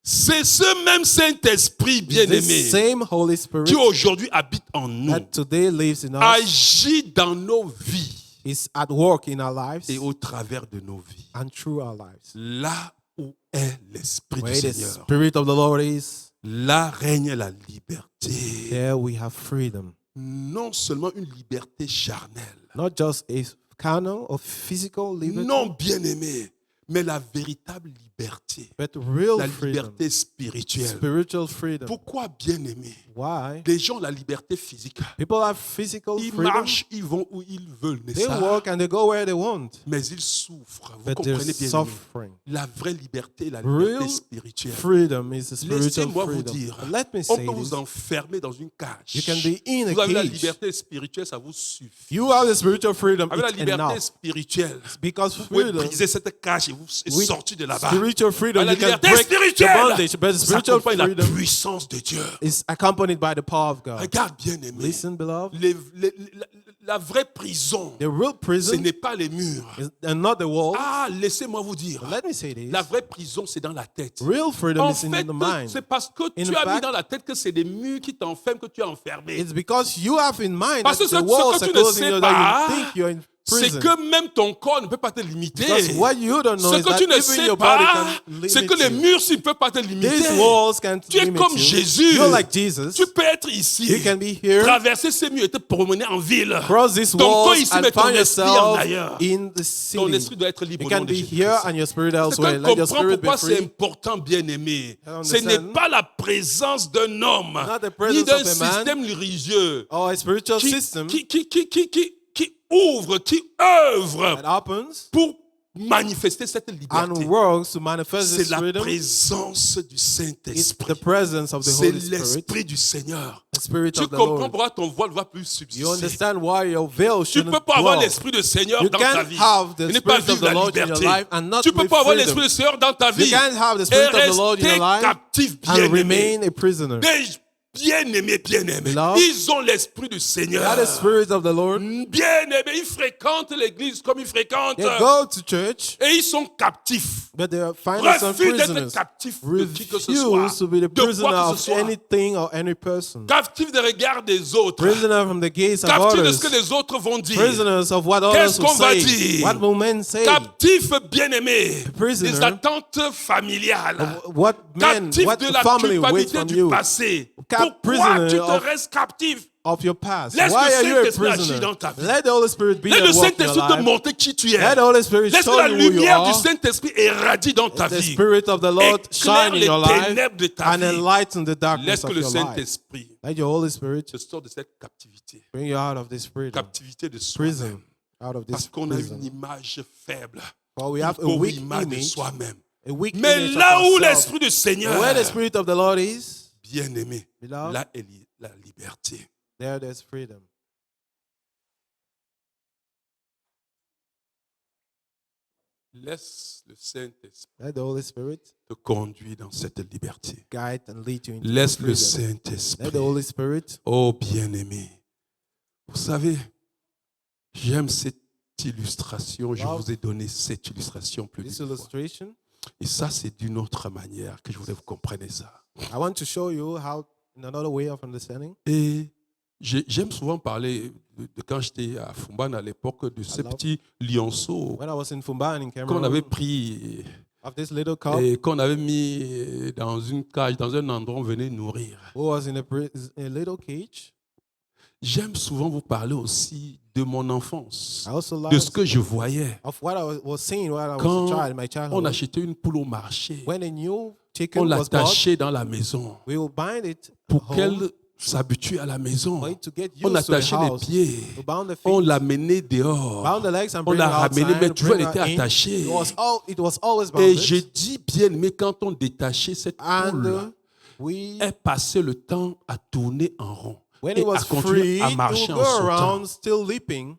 C'est ce même Saint-Esprit This bien-aimé same Holy Spirit qui aujourd'hui habite en nous, that today lives in us agit dans nos vies is at work in our lives et au travers de nos vies. and through our lives. Là où est l'Esprit du Where the Seigneur, Spirit of the Lord is, là règne la liberté. there we have freedom. Non seulement une liberté charnelle, Not just a carnal or physical liberty, non bien-aimé, mais la véritable liberté, but real la freedom, liberté spirituelle. spiritual freedom. Pourquoi, bien-aimé? Why? Les gens ont la liberté physique. People have physical Ils freedom. marchent, ils vont où ils veulent, n'est-ce They pas? walk and they go where they want. Mais ils souffrent. Vous But comprenez there's bien. suffering. La vraie liberté, la liberté Real spirituelle. freedom is a spiritual Laissez-moi vous freedom. dire, Let me on say peut this. vous enfermer dans une cage. You can be in a Vous avez la cage. liberté spirituelle, ça vous suffit. You have the spiritual freedom. Avec la It's liberté enough. spirituelle, Because vous pouvez freedom, briser cette cage et vous with sortir de là-bas. spiritual freedom, La you can liberté break the spirituelle bondage. But the spiritual s'accompagne de la freedom puissance de Dieu. is accompanied by the power of God. Regarde bien aimé. Listen, beloved. La vraie prison, The real ce prison n'est pas les murs. and not the wall. Ah, laissez-moi vous dire. Let me say this. La vraie prison, c'est dans la tête. Real freedom En is in fait, the mind. c'est parce que In tu as mis fact, dans la tête que c'est des murs qui t'enferment que tu es enfermé. It's because you have in mind Parce that que the ce walls que are tu ne closing sais you, pas, that you think you're in C'est prison. que même ton corps ne peut pas te limiter. Because what you don't know Ce is que that tu ne even sais your body pas, can c'est que limit les you. murs ne peuvent pas te limiter. These walls can't Tu es limit comme you. Jésus. You're like Jesus. Tu peux être ici, You can be here, traverser ces murs et te promener en ville. cross these Ton corps walls ici, and mais ton find esprit en yourself ailleurs. in the Ton city. esprit doit être libre You au nom can de be Jésus-Christ. here and your spirit C'est elsewhere. qu'on Let your comprend spirit be pourquoi c'est free. important, bien-aimé. I Ce n'est understand. pas la présence d'un homme, Not the ni presence d'un of a man système religieux or a spiritual qui, system qui ouvre, qui œuvre that happens pour manifester cette and liberté. works to manifest C'est this la freedom. présence du It's Saint-Esprit. the presence of the C'est Holy Spirit, l'Esprit du Seigneur. the Spirit Tu of the comprends Lord. pourquoi ton voile ne va plus You subsister. understand why your veil Tu ne shouldn't peux pas avoir dwell. l'Esprit du Seigneur You dans ta can't vie have the et ne pas Spirit of vivre the la Lord in your liberté. life and not Tu ne peux live pas avoir freedom. l'Esprit du Seigneur dans ta You vie can't have the et Spirit of the Lord in your rester life captif, and bien-aimé. remain a prisoner. Bien-aimés, bien-aimés. Beloved, Ils ont l'Esprit du Seigneur. That is the Spirit of the Lord. Bien-aimés, ils fréquentent l'église comme ils fréquentent. They go to church, Et ils sont captifs. but they are finding some Refusent d'être prisoners. captifs de qui que ce soit. Refuse to be the De prisoner quoi que of ce soit. anything or any person. Captifs des regards des autres. Prisoner from the gaze of Captifs de ce others. que les autres vont dire. Prisoners of what others Qu'est-ce will qu'on va say. dire? What will men say? Captifs bien-aimés Prisoner des attentes familiales. What men, Captifs what de the la family waits culpabilité from du you. passé. Cap- Pourquoi prisoner tu te of- restes captif? Of your past. Laisse Why le are you a Saint-Esprit agir prisoner? dans ta vie. Let the Holy Spirit be Laisse at le work in your Saint-Esprit te life. montrer qui tu es. Let the Holy Spirit Laisse que show la you who you lumière du are. Saint-Esprit érradie dans ta The vie. Spirit of the Lord Éclaire shine in les your life ténèbres de ta and vie. enlighten the darkness Laisse que of le your life. Saint-Esprit Let your Holy Spirit te sorte de cette captivité. bring you out of this freedom, Captivité de prison, soi-même. out of Parce this qu'on a une prison. image faible. For we Une have a pauvre weak image de image, soi-même. a weak Mais image là of où ourselves. l'Esprit du Seigneur, Where the Spirit of the Lord is, bien-aimé, beloved, là est la liberté. there's freedom. Laisse le Saint-Esprit Let the Holy Spirit te conduire dans cette liberté. guide and lead you into Laisse le freedom. Let Saint-Esprit. the Holy Spirit. Oh bien-aimé, vous savez, j'aime cette illustration. Je Wow. vous ai donné cette illustration plus This d'une fois. illustration, Et ça, c'est d'une autre manière que je voulais que vous compreniez ça. I want to show you how, in another way of understanding. Et j'aime souvent parler de quand j'étais à Fumban à l'époque de ce love- petit lionceau When I was in Fumban in qu'on avait Cameroon, pris of this little cub et qu'on avait mis dans une cage, dans un endroit où on venait nourrir. who was in a little cage. J'aime souvent vous parler aussi de mon enfance, I also de like ce que je voyais. of what I was seeing while I was Quand a child, my on childhood. achetait une poule au marché, When a new on chicken was bought, l'attachait dans la maison we will bind it pour home qu'elle s'habitue à la maison. for it to get On used to the attachait les house. pieds, We bound the on feet, l'amenait dehors. bound the legs and On bring l'a her ramenée, outside, mais toujours bring elle était her in. attachée. It was always Et bounded. je dis bien, mais quand on détachait cette And poule, we, elle passait le temps à tourner en rond when et it à was continuer free, à it marcher would en go sautant. around still leaping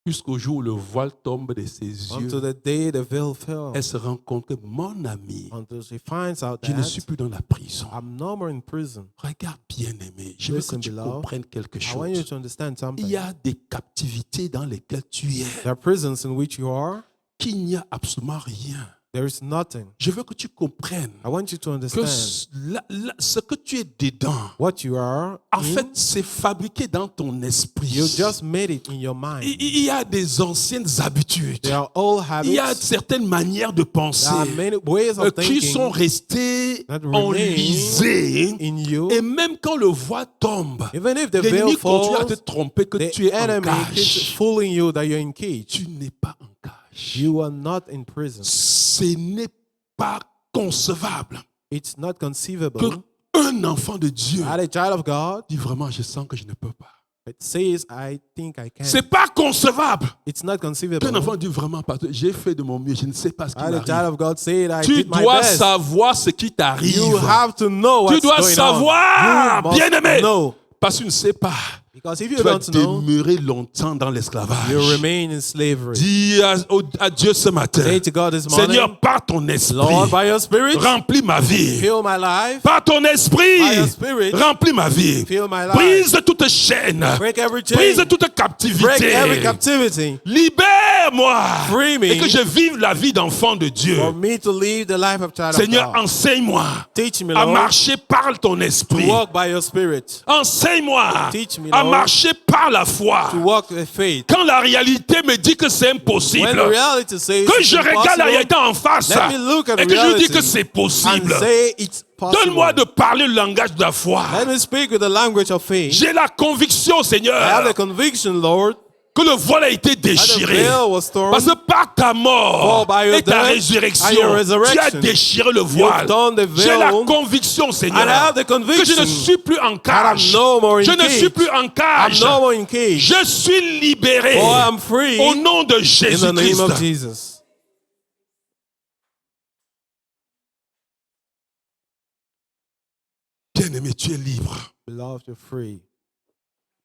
Jusqu'au jour où le voile tombe de ses yeux, until the day the veil fell. elle se rend compte que mon ami, Until she finds out je ne that suis plus dans la prison. I'm no more in prison. Regarde bien aimé, je veux que Listen, tu beloved, comprennes quelque I want you chose. to understand Il something. y a des captivités dans lesquelles tu es, There are prisons in which you are. qu'il n'y a absolument rien. There is nothing. Je veux que tu comprennes I want you to que understand ce que tu es dedans, what you are. en fait, c'est fabriqué dans ton esprit. You just made it in your Il mind. il y a des anciennes habitudes. There are old Il y a habits. certaines manières de penser There are many ways of qui sont thinking restées that remain enlisées. in you. Et même quand le voile tombe, Even if the l'ennemi veil continue à te falls, tromper que the tu es en enemy keeps cage. fooling you that you're in cage. Tu n'es pas en cage. otage. You are not in prison. Ce n'est pas concevable It's not que conceivable un enfant de Dieu that a child of God, dit vraiment, je sens que je ne peux pas. it says, I think I can. C'est pas concevable It's not qu'un conceivable enfant dit vraiment, pasteur, j'ai fait de mon mieux, je ne sais pas ce qui that a child m'arrive. of God said, I Tu did my dois best. savoir ce qui t'arrive. You have to know Tu what's dois going savoir, on. You must bien-aimé. know. Parce que tu ne sais pas. Because if you Tu vas don't know, demeurer longtemps dans you l'esclavage. remain in slavery. Dis à Dieu ce matin, Say to God this morning, Seigneur, par ton esprit, Lord, by your spirit, remplis ma vie. fill my life. Par ton By esprit, your spirit, remplis ma vie. fill my life. Brise toute chaîne. Break every chain. Brise toute Break every captivité. captivity. Libère-moi. Free me. Et que je vive la vie d'enfant de Dieu. For me to live the life of child Seigneur, of God. enseigne-moi Teach me, à Lord, marcher par ton to esprit. walk by your spirit. Enseigne-moi Teach me, à Lord, marcher par la foi. To walk with faith. Quand la réalité me dit que c'est When impossible, the reality says que it's je regarde la impossible, réalité en face let me look at et the que je dis reality que c'est possible. and say it's possible. Donne-moi de parler le langage de la foi. Let me speak with the language of faith. J'ai la conviction, I have Seigneur, the conviction, Lord, que le voile a été that the déchiré. veil was torn. Parce que par ta mort For by your et ta death résurrection, and your tu as resurrection, déchiré le voile. torn the J'ai la veil. conviction, And I Seigneur, have the que je conviction ne suis plus en that cage. I'm no more in Je ne cage. suis plus en I'm cage. no more in cage. Je suis libéré For I'm free au nom de in the name Jésus-Christ. of Jesus. Bien-aimé, tu es libre. Beloved, you're free.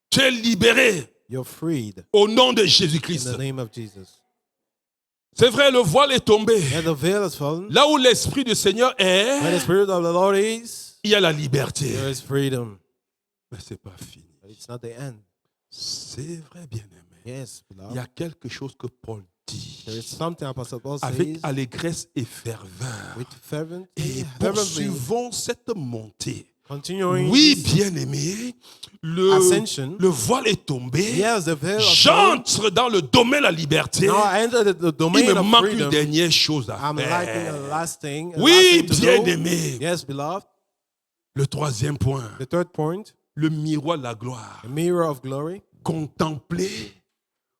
Tu es libéré You're freed au nom de in Jésus-Christ. the name of Jesus. C'est vrai, le voile est tombé. And the veil has fallen. Là où l'Esprit du Seigneur Where the est, Spirit of the Lord is, il y a la liberté. there is freedom. Mais ce n'est pas fini. But it's not the end. C'est vrai, bien-aimé. Yes, Il y beloved. a quelque chose que Paul dit There is something Apostle Paul avec says allégresse et ferveur. with fervently, Et fervently, poursuivons cette montée. continuing Oui, this bien-aimé, ascension. le voile est tombé. Yes, the veil has fallen. J'entre dans le domaine de la liberté. Now I enter the Il domain me of manque une freedom. dernière chose à I'm lacking faire. a last thing. Oui, to do. bien-aimé. Yes, beloved. Le troisième point, The third point, le miroir de la gloire. the mirror of glory, Contempler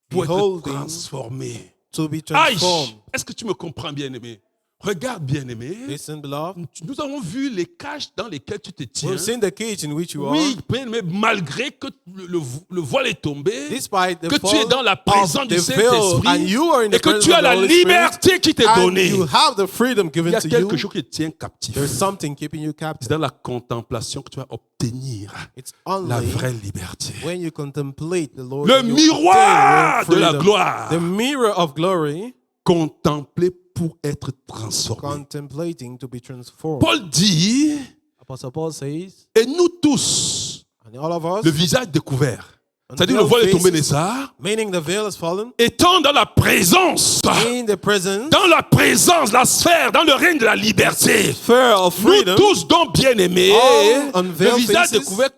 pour être Beholding transformé. to be Aïe, transformed. est-ce que tu me comprends, bien-aimé? Regarde, bien-aimé. Listen, beloved. Nous avons vu les cages dans lesquelles tu te tiens. We've seen the cage in which you Oui, are. bien-aimé, malgré que le voile est tombé, Despite the que tu es fall dans la présence of du the veil, and Saint-Esprit you are in the et que presence tu as of the la Holy Spirit, liberté qui t'est and donnée. you have the freedom Il given y a to quelque you. chose qui te tient captif. There's something keeping you C'est captive. dans la contemplation que tu vas obtenir It's la only vraie liberté. when you contemplate the Lord. Le that you miroir obtain de la freedom. gloire. The mirror of glory, Contempler pour être transformé. contemplating to be transformed. Paul dit, Apostle Paul says, et nous tous, and all of us, le visage découvert, c'est-à-dire le voile est tombé, n'est-ce pas? meaning the veil has fallen, Étant dans la présence, in the presence, la sphère, dans le règne de la liberté. sphere of Nous freedom, tous, donc bien-aimés, all le unveiled visage faces, découvert,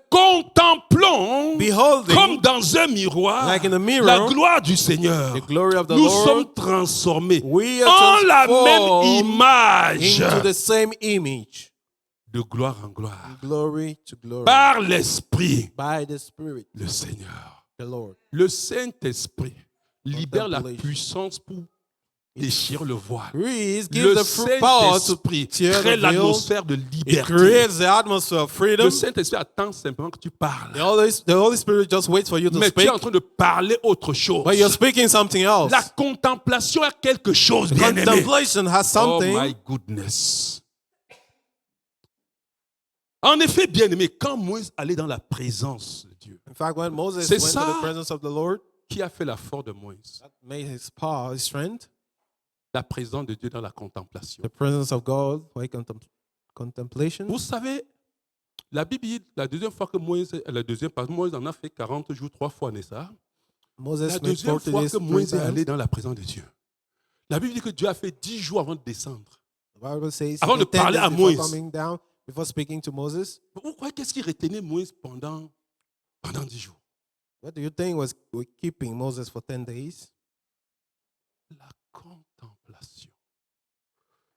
contemplons beholding, comme dans un miroir like in a mirror, la gloire du Seigneur. the glory of the Nous Lord, sommes transformés we are en la même transformed image, into the same image, de gloire en gloire, glory to glory, par l'Esprit, by the Spirit, le Seigneur. the Lord. Le Saint-Esprit libère la Contemplation. puissance pour déchirer le voile. Breeze Le gives the power to Saint-Esprit tear crée the veil. l'atmosphère de It liberté. creates the atmosphere of freedom. Le Saint-Esprit attend simplement que tu parles. The Holy Spirit just waits for you to Mais tu speak, es en train de parler autre chose. but you're speaking something else. La contemplation a quelque chose, bien aimé. Contemplation has Oh something. my goodness. En effet, bien aimé, quand Moïse allait dans la présence de Dieu, In fact, when Moses C'est went to ça. the presence of the Lord, qui a fait la force de Moïse? that made his power, his strength. La présence de Dieu dans la contemplation. The presence of God, by contemplation. Vous savez, la Bible dit, la deuxième fois que Moïse, Moïse en a fait 40 jours, 3 fois, n'est-ce pas? Moses La made deuxième 40 fois days, que 3 Moïse est times. allé dans la présence de Dieu. La Bible dit que Dieu a fait 10 jours avant de descendre. The Bible says, Avant de he did 10 parler days à before Moïse. coming down, before speaking to Moses. Vous croyez qu'est-ce qui retenait Moïse pendant 10 jours? What do you think was keeping Moses for 10 days? La contemplation.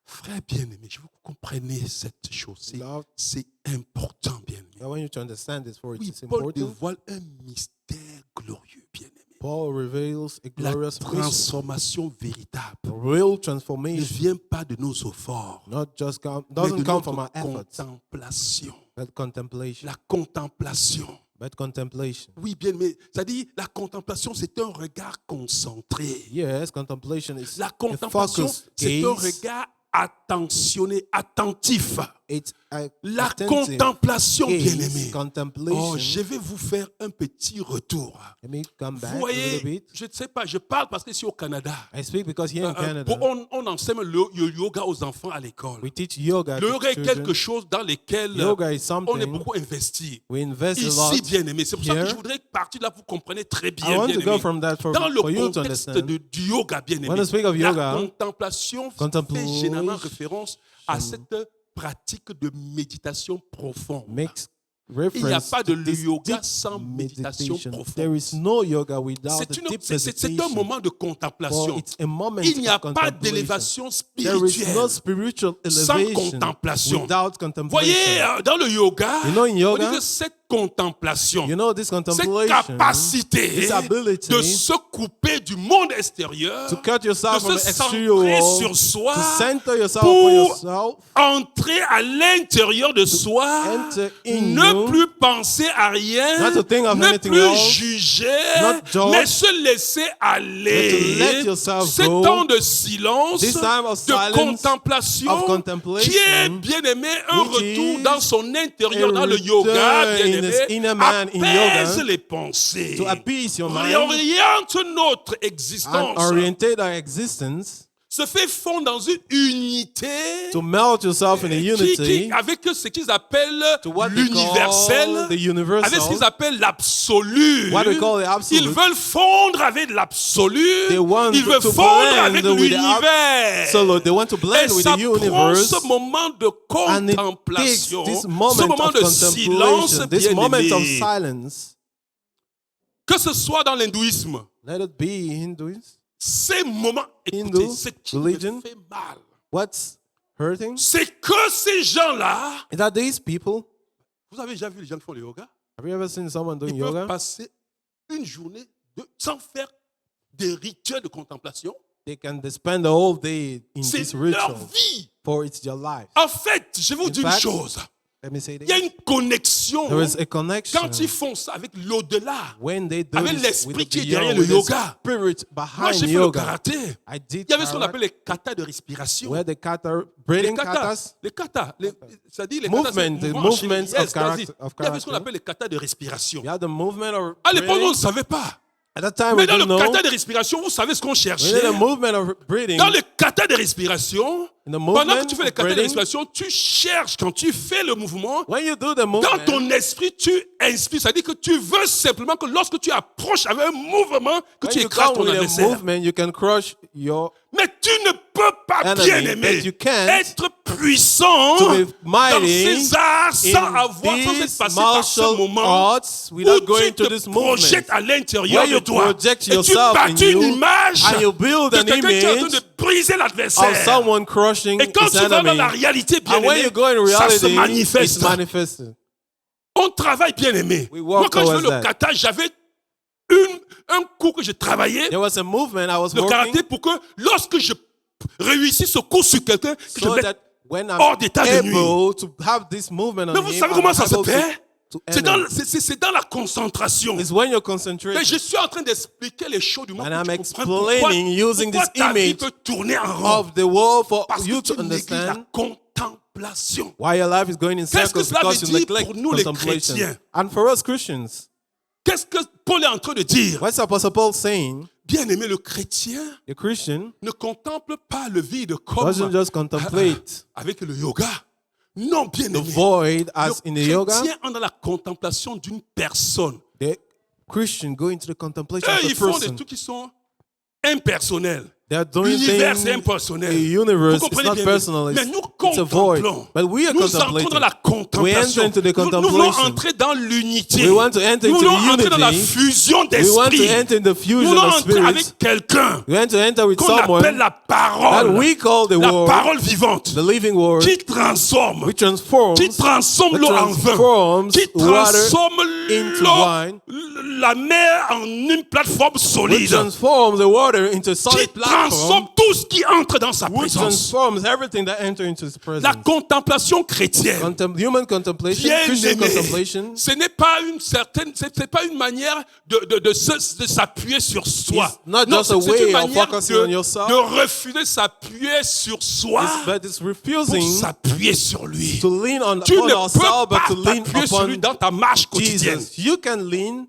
Frère bien-aimé, je veux que vous compreniez cette chose. Love, C'est important, bien-aimé. I want you to understand this for it. Oui, It's Paul important. dévoile un mystère glorieux, bien-aimé. Paul reveals a La glorious mystery. transformation véritable The real ne transformation vient pas de nos efforts, doesn't mais de come from notre our efforts, contemplation. but contemplation. La contemplation. But contemplation. Oui, bien, mais ça dit, la contemplation, c'est un regard concentré. Yes, contemplation is La a contemplation, focused c'est un gaze. regard attentionné, attentif. It's a La attentive contemplation, gaze, bien-aimé. contemplation. Oh, je vais vous faire un petit retour. Let me come back Vous a little voyez, bit. je ne sais pas, je parle parce que ici au Canada, I speak because here in Canada, on enseigne le yoga aux enfants à l'école. we teach yoga Le to yoga est children. quelque chose dans lequel Yoga is on est something beaucoup investi. we invest a lot. Ici, bien aimé. C'est pour ça que here. je voudrais partir de là, vous comprenez très I bien, want bien to go aimé. from that Dans le for you to contexte understand. du yoga, bien aimé, When I speak of la yoga, contemplation fait généralement référence à cette pratique de méditation profonde. Makes Il n'y a reference pas de to this yoga deep sans méditation meditation. profonde. There is no yoga without C'est the deep un meditation. moment de For contemplation. it's a moment Il n'y a of pas contemplation. d'élévation There is no spirituelle. spiritual sans elevation contemplation. without Voyez, contemplation. dans le yoga, You know, in yoga, on dit que cette contemplation, You know, this cette contemplation, capacité this ability de se couper du monde extérieur, to cut yourself de from se the exterior centrer world, sur soi, to center yourself pour upon yourself, entrer à l'intérieur de soi, enter in ne you, plus penser à rien, not to think of ne anything plus else, juger, not judge, mais se laisser aller. but to let yourself Ce go. temps de silence, This time of de silence, contemplation, of contemplation, qui est, bien aimé, un which retour is dans son intérieur, a dans le yoga, return bien in aimé, his inner man in apaise yoga, les pensées, to appease your mind, réoriente notre and existence, orientate our existence, se fait fondre dans une unité to melt yourself in a unity, avec ce qu'ils appellent to what they l'universel, call the avec ce universal, qu'ils appellent l'absolu. what they call the absolute. Ils veulent fondre avec l'absolu. They want Ils veulent to fondre blend avec with the l'univers. absolute. They want to blend Et with ça the prend universe. ce moment de And it takes contemplation, this ce moment moment of de silence, contemplation, this bien moment of aimé. silence, Que ce soit dans l'hindouisme, let it be Hinduism. ces moments, écoutez, Hindu ce qui me religion. fait mal, What's hurting c'est que ces gens-là, is that these people, vous avez déjà vu les gens qui font le yoga? have you ever seen someone doing Ils peuvent yoga? passer une journée sans faire des rituels de contemplation. They can spend the whole day in C'est this leur ritual, vie. for it's your life. En fait, je vais vous In dire une fact, chose. Let me say Il y a this. une connexion There is a connection quand ils font ça avec l'au-delà. when they do avec this l'esprit with the qui est derrière beyond, le with the yoga. spirit Moi, behind j'ai fait le yoga. karaté. I did Il y avait ce qu'on karate, appelle les katas de respiration. where the kata, Les breathing katas, katas, les katas, c'est-à-dire les Movement, katas, c'est the mouvement enchaîné. movements of Yes, vas-y. karate- of Il y avait ce qu'on karate. appelle les katas de respiration. you have the movement of À l'époque, on breathing. ne savait pas. At that time, Mais we dans le didn't know. kata de respiration, vous savez ce qu'on We cherchait. did a movement of breathing. Dans le kata de respiration, In the pendant que movement tu fais le of kata de breathing, respiration, tu cherches, quand tu fais le mouvement, when you do the dans movement, ton esprit, tu inspires. C'est-à-dire que tu veux simplement que lorsque tu approches avec un mouvement, que when tu you écrases come ton with a adversaire. movement, you can crush your Mais tu ne peux pas, enemy, bien aimé, but you can't être puissant to be dans mighty ces arts sans avoir, sans in être these passé par ce martial moment arts où without tu going to te this movement. projettes à l'intérieur Where de you toi. project Et tu yourself bâtis in une you, image and you build de an quelqu'un qui est en train image de briser of l'adversaire. someone crushing Et quand his tu vas dans enemy. la réalité, bien And when aimé, you go in ça se reality, manifeste. it's manifested. On travaille bien aimé. We work Moi, quand je fais towards le that. kata, j'avais un cours que je travaillais, There was a movement I was le working karaté, pour que lorsque je réussisse ce cours sur quelqu'un, que je so mette. that when I'm hors d'état de nuit. able to have this movement Mais on vous him, savez I'm comment ça se able fait? to C'est end dans, him. c'est dans la concentration. It's when you're Et concentrating. je suis en train d'expliquer les choses du monde. And pour I'm que tu comprennes pourquoi, explaining using pourquoi this ta vie image peut tourner en rond. of the world for Parce you que to tu négliges la understand contemplation. why your life is going in Qu'est-ce que circles cela because veut you dire neglect pour nous, les contemplation. chrétiens? And for us Christians, Qu'est-ce que Paul est en train de dire? what's Apostle Paul saying? Bien aimé, le chrétien The Christian ne contemple pas le vide comme doesn't just contemplate avec le yoga. Non, bien the aimé. void as in the Le yoga. chrétien entre dans la contemplation d'une personne. The Christian go into the contemplation Eux, of a ils font des person. trucs qui sont impersonnels. They are doing L'univers, things. c'est impersonnel. The universe Vous is comprenez not bien? personal. Mais nous It's a void. contemplons. But we are Nous entrons contemplating. dans la contemplation. We enter into the Nous voulons contemplation. entrer dans l'unité. We want to enter Nous into voulons the entrer dans la unity. fusion We want to d'esprit. enter in the Nous fusion voulons of entrer spirits. avec quelqu'un We want to enter with qu'on appelle someone la that parole. we call the La word, parole vivante. the living word, Qui transforme. which transforms Qui transforme that l'eau en vin. transforms Qui water transforme into l'eau, wine. la mer en une plateforme Which solide, transforms the water into qui solid platform. transforme tout ce qui entre dans sa Which présence. transforms everything that enters into His La presence. contemplation chrétienne, Human contemplation, bien Christian aimé, contemplation, ce n'est pas une certaine, c'est pas une manière de s'appuyer sur soi. It's not Non, just a c'est way une of manière focusing on yourself. de refuser s'appuyer sur soi but it's pour refusing s'appuyer sur lui. to lean on Tu upon ne ourselves, peux but pas to lean t'appuyer sur lui upon dans ta marche quotidienne Jesus. You can't lean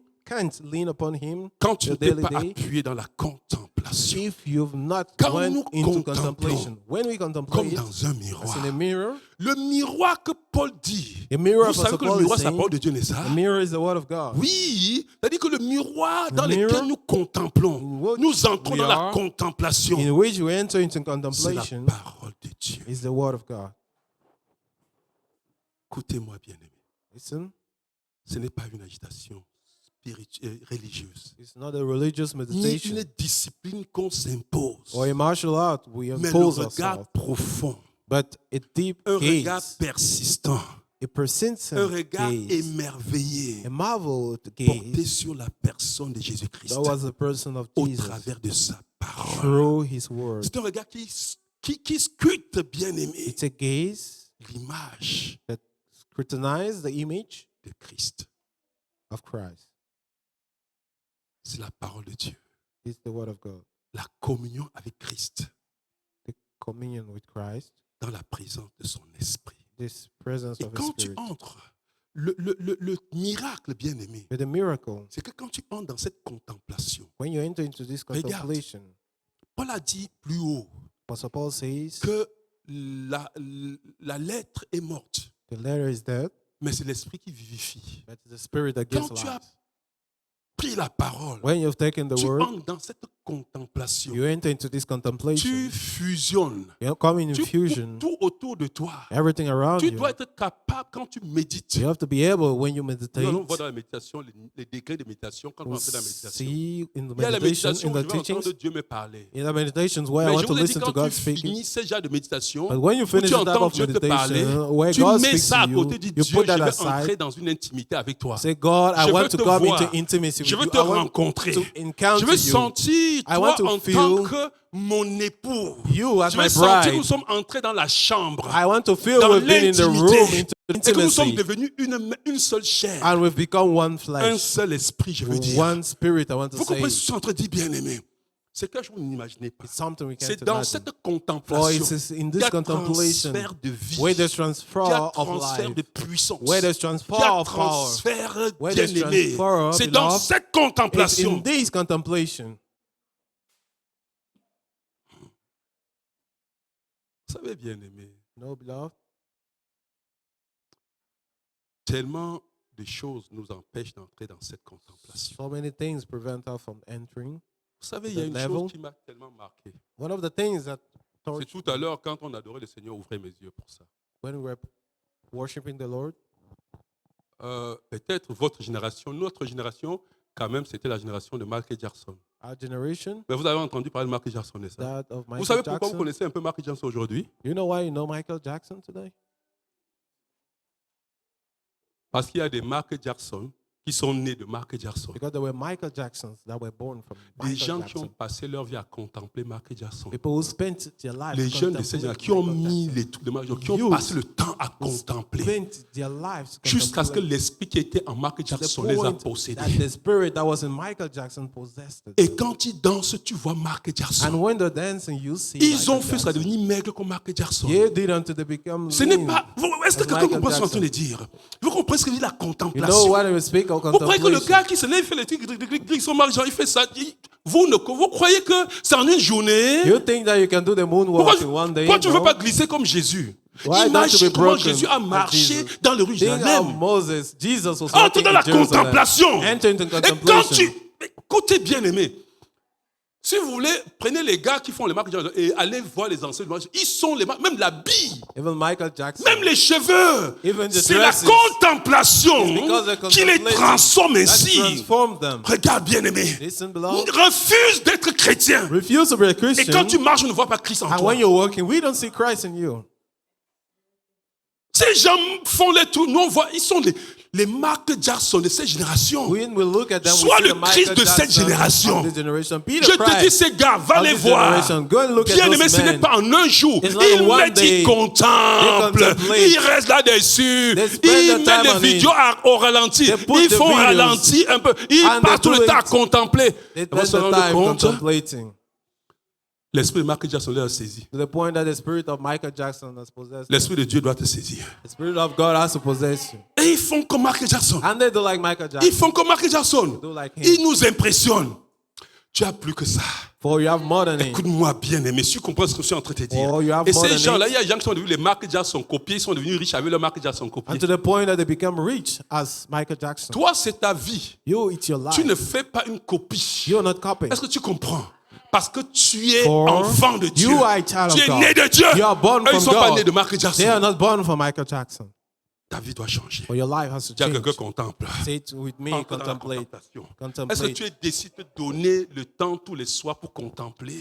upon Him quand tu your ne t'es daily pas day appuyé dans la contemplation. if you've not Quand went nous into contemplons, contemplation. When we Comme contemplate, dans un as miroir. in a mirror, Le miroir que Paul dit, a mirror, vous savez Apostle que le Paul miroir is c'est la saying, parole de Dieu, n'est-ce pas? a mirror is the word of God. Oui, c'est-à-dire que le miroir dans mirror lequel nous contemplons, in what nous entrons we dans la are, contemplation. In which we enter into C'est la contemplation parole de Dieu. is the word of God. Écoutez-moi, bien-aimés, Listen, ce n'est pas une agitation religieuse, it's not a religious ni meditation une discipline qu'on s'impose, or a martial art we mais le impose regard ourselves, profond, but a deep un regard gaze, persistant, a persistent un regard gaze, émerveillé, a marveled porté gaze sur la personne de Jésus-Christ towards the person of au Jesus travers de sa parole. through His word. C'est un regard qui scrute, bien-aimé, It's a gaze l'image that scrutinizes the image de Christ. of Christ. C'est la parole de Dieu. It's the word of God. La communion avec Christ The communion with Christ, dans la présence de son esprit. this presence Et of His quand tu Spirit. entres, le miracle, bien-aimé, But the miracle, c'est que quand tu entres dans cette contemplation, when you enter into this Regarde. contemplation, Paul a dit plus haut Apostle Paul says, que la lettre est morte, the letter is dead, mais c'est l'esprit qui vivifie. but it's the Spirit that gives Quand tu as life. pris la parole, When you've taken the tu word, entres dans cette contemplation, you enter into this tu contemplation. fusionnes. You come in Tu fusion. tout autour de toi. Everything around Tu you. dois être capable quand tu médites. You have to be able, when you Nous meditate, allons voir dans la méditation les degrés de méditation quand on we'll entre dans la méditation. see in the Il y a la meditation, méditation in où the je vais entendre teachings, Dieu me parler. in the meditations where I Mais want je to vous ai dit, listen to quand God tu speaking. finis ce genre de méditation, But when you où finish tu the type entends of Dieu te parler, meditation, where tu God mets speaks ça à to côté, you, dis you Dieu, put je that vais aside. entrer dans une intimité avec toi. Say, God, I Je want veux to te come voir. into intimacy Je with veux you. te I want rencontrer. to Je encounter veux you. sentir I toi want to en tant feel que mon époux. You as Je my veux sentir que bride. nous sommes entrés dans la chambre. I want to feel Dans we've been in the room, l'intimité. into Et que nous sommes intimacy, devenus une seule chair. and we've become one Un flesh, seul esprit, je veux dire. one spirit. I want to Vous say comprenez ce que je suis en train de dire, bien-aimé? C'est quelque chose que vous n'imaginez pas. it's something we can't C'est dans imagine. cette For contemplation it's in qu'il y this a contemplation transfert de vie, where there's qu'il y a transfer of transfert life, de puissance, where there's qu'il y transfer a of power. transfert Where there's bien-aimé. transfer of C'est dans love. cette It's in contemplation. this contemplation. Vous savez, bien-aimé, No, beloved, tellement de choses nous empêchent d'entrer dans cette contemplation. so many things prevent us from entering. Vous savez, il y a une Level. chose qui m'a tellement marqué. One of the things that C'est tortured tout à l'heure, quand on adorait le Seigneur, ouvrez mes yeux pour ça. when we were worshiping the Lord, Peut-être votre génération, notre génération, quand même, c'était la génération de Michael Jackson. our generation, Mais vous avez entendu parler de Michael Jackson, n'est-ce pas? that of Vous Michael savez pourquoi vous Jackson. connaissez un peu Michael Jackson aujourd'hui? You know why you know Michael Jackson today? Parce qu'il y a des Michael Jackson qui sont nés de Michael Jackson. Because there were Michael Jacksons that were born from Des Michael gens qui ont Jackson. passé leur vie à contempler Michael Jackson. People who spent their lives Les jeunes de ces gens qui ont mis les trucs de Michael Jackson, qui ont Youth. passé le temps à contempler. spent their lives Jusqu'à ce que contemplating l'esprit qui était en Michael to the Jackson les a point possédés. that the spirit that was in Michael Jackson possessed it. Et quand ils dansent, tu vois Michael And Jackson. when they're dancing, you see Ils ont Michael fait ça Jackson. devenir maigre comme Michael Jackson. They did until they become Ce n'est lean. pas. Est-ce que As quelqu'un Michael comprend ce que je suis en train de Jackson. dire? Vous comprenez ce que dit la You know contemplation? what we speak of Vous croyez que le contemplation? gars qui se lève, il fait les trucs, il son mari, il fait ça. Vous croyez que c'est en une journée? You think that you can do the moonwalk in one day? Pourquoi tu ne veux No. pas glisser comme Jésus? Why don't you Imagine be comment broken Jésus a as marché Jesus? dans les rues de Think how Jérusalem. Moses, Jesus was Entre walking dans in la Jerusalem. contemplation. Enter into Et quand contemplation. écoutez bien aimé, si vous voulez, prenez les gars qui font les marques et allez voir les anciens. Ils sont les marques, même l'habit, Even Michael Jackson. même les cheveux. Even the C'est la dresses. contemplation It's because of qui les contemplation transforme that ainsi. transformed them. Regarde bien aimé, Listen, beloved. refuse d'être chrétien. Refuse to be a Et quand Christian. tu marches, on ne voit pas Christ en And toi. when you're walking, we don't see Christ in you. Ces gens font les trucs, nous on voit, ils sont les Mark Jackson de cette génération, When we look at them, we sois see le the Michael Christ de cette Jackson génération. of this generation. Be the Je te dis, Christ ces gars, va of les this voir. generation. Go and look at Bien aimé, those ce n'est men. pas en un jour. It's not Ils in one mettent, day. ils contemplent. They contemplate. Ils restent là-dessus. They spend Ils the mettent time les on vidéos au ralenti. They put Ils the font videos. ralenti un peu. Ils And passent tout they le do temps à it. contempler. They Ils vont spend se the rendre time compte. contemplating. L'esprit de Mark Jackson leur a saisi. To the point that the spirit of Michael Jackson has possessed them. L'esprit de Dieu doit te saisir. The spirit of God has to possess you. Et ils font comme Mark Jackson. And they do like Michael Ils Jackson. font comme Mark Jackson. Do like him. Ils nous impressionnent. Tu as plus que ça. For you have more than him. Écoute-moi bien, mais tu comprends ce que je suis en train de te dire. Oh, you have Et more ces than gens-là, it. il y a des gens qui sont devenus les Mark Jackson copiés, ils sont devenus riches avec leur Mark Jackson copié. And to the point that they become rich as Michael Jackson. Toi, c'est ta vie. You, it's your life. Tu ne fais pas une copie. You're not copying. Est-ce que tu comprends? Parce que tu es For enfant de Dieu. you are a child Tu of es God. né de Dieu. You are born Eux, ils ne from sont pas God. nés de Mark They Jackson. are not born from Michael Jackson. Ta vie doit changer. But your life has to Dis à change. quelqu'un contemple. Say it with me, Entre dans la contemplate. contemplation. Contemplate. Est-ce que tu es décidé de donner le temps tous les soirs pour contempler?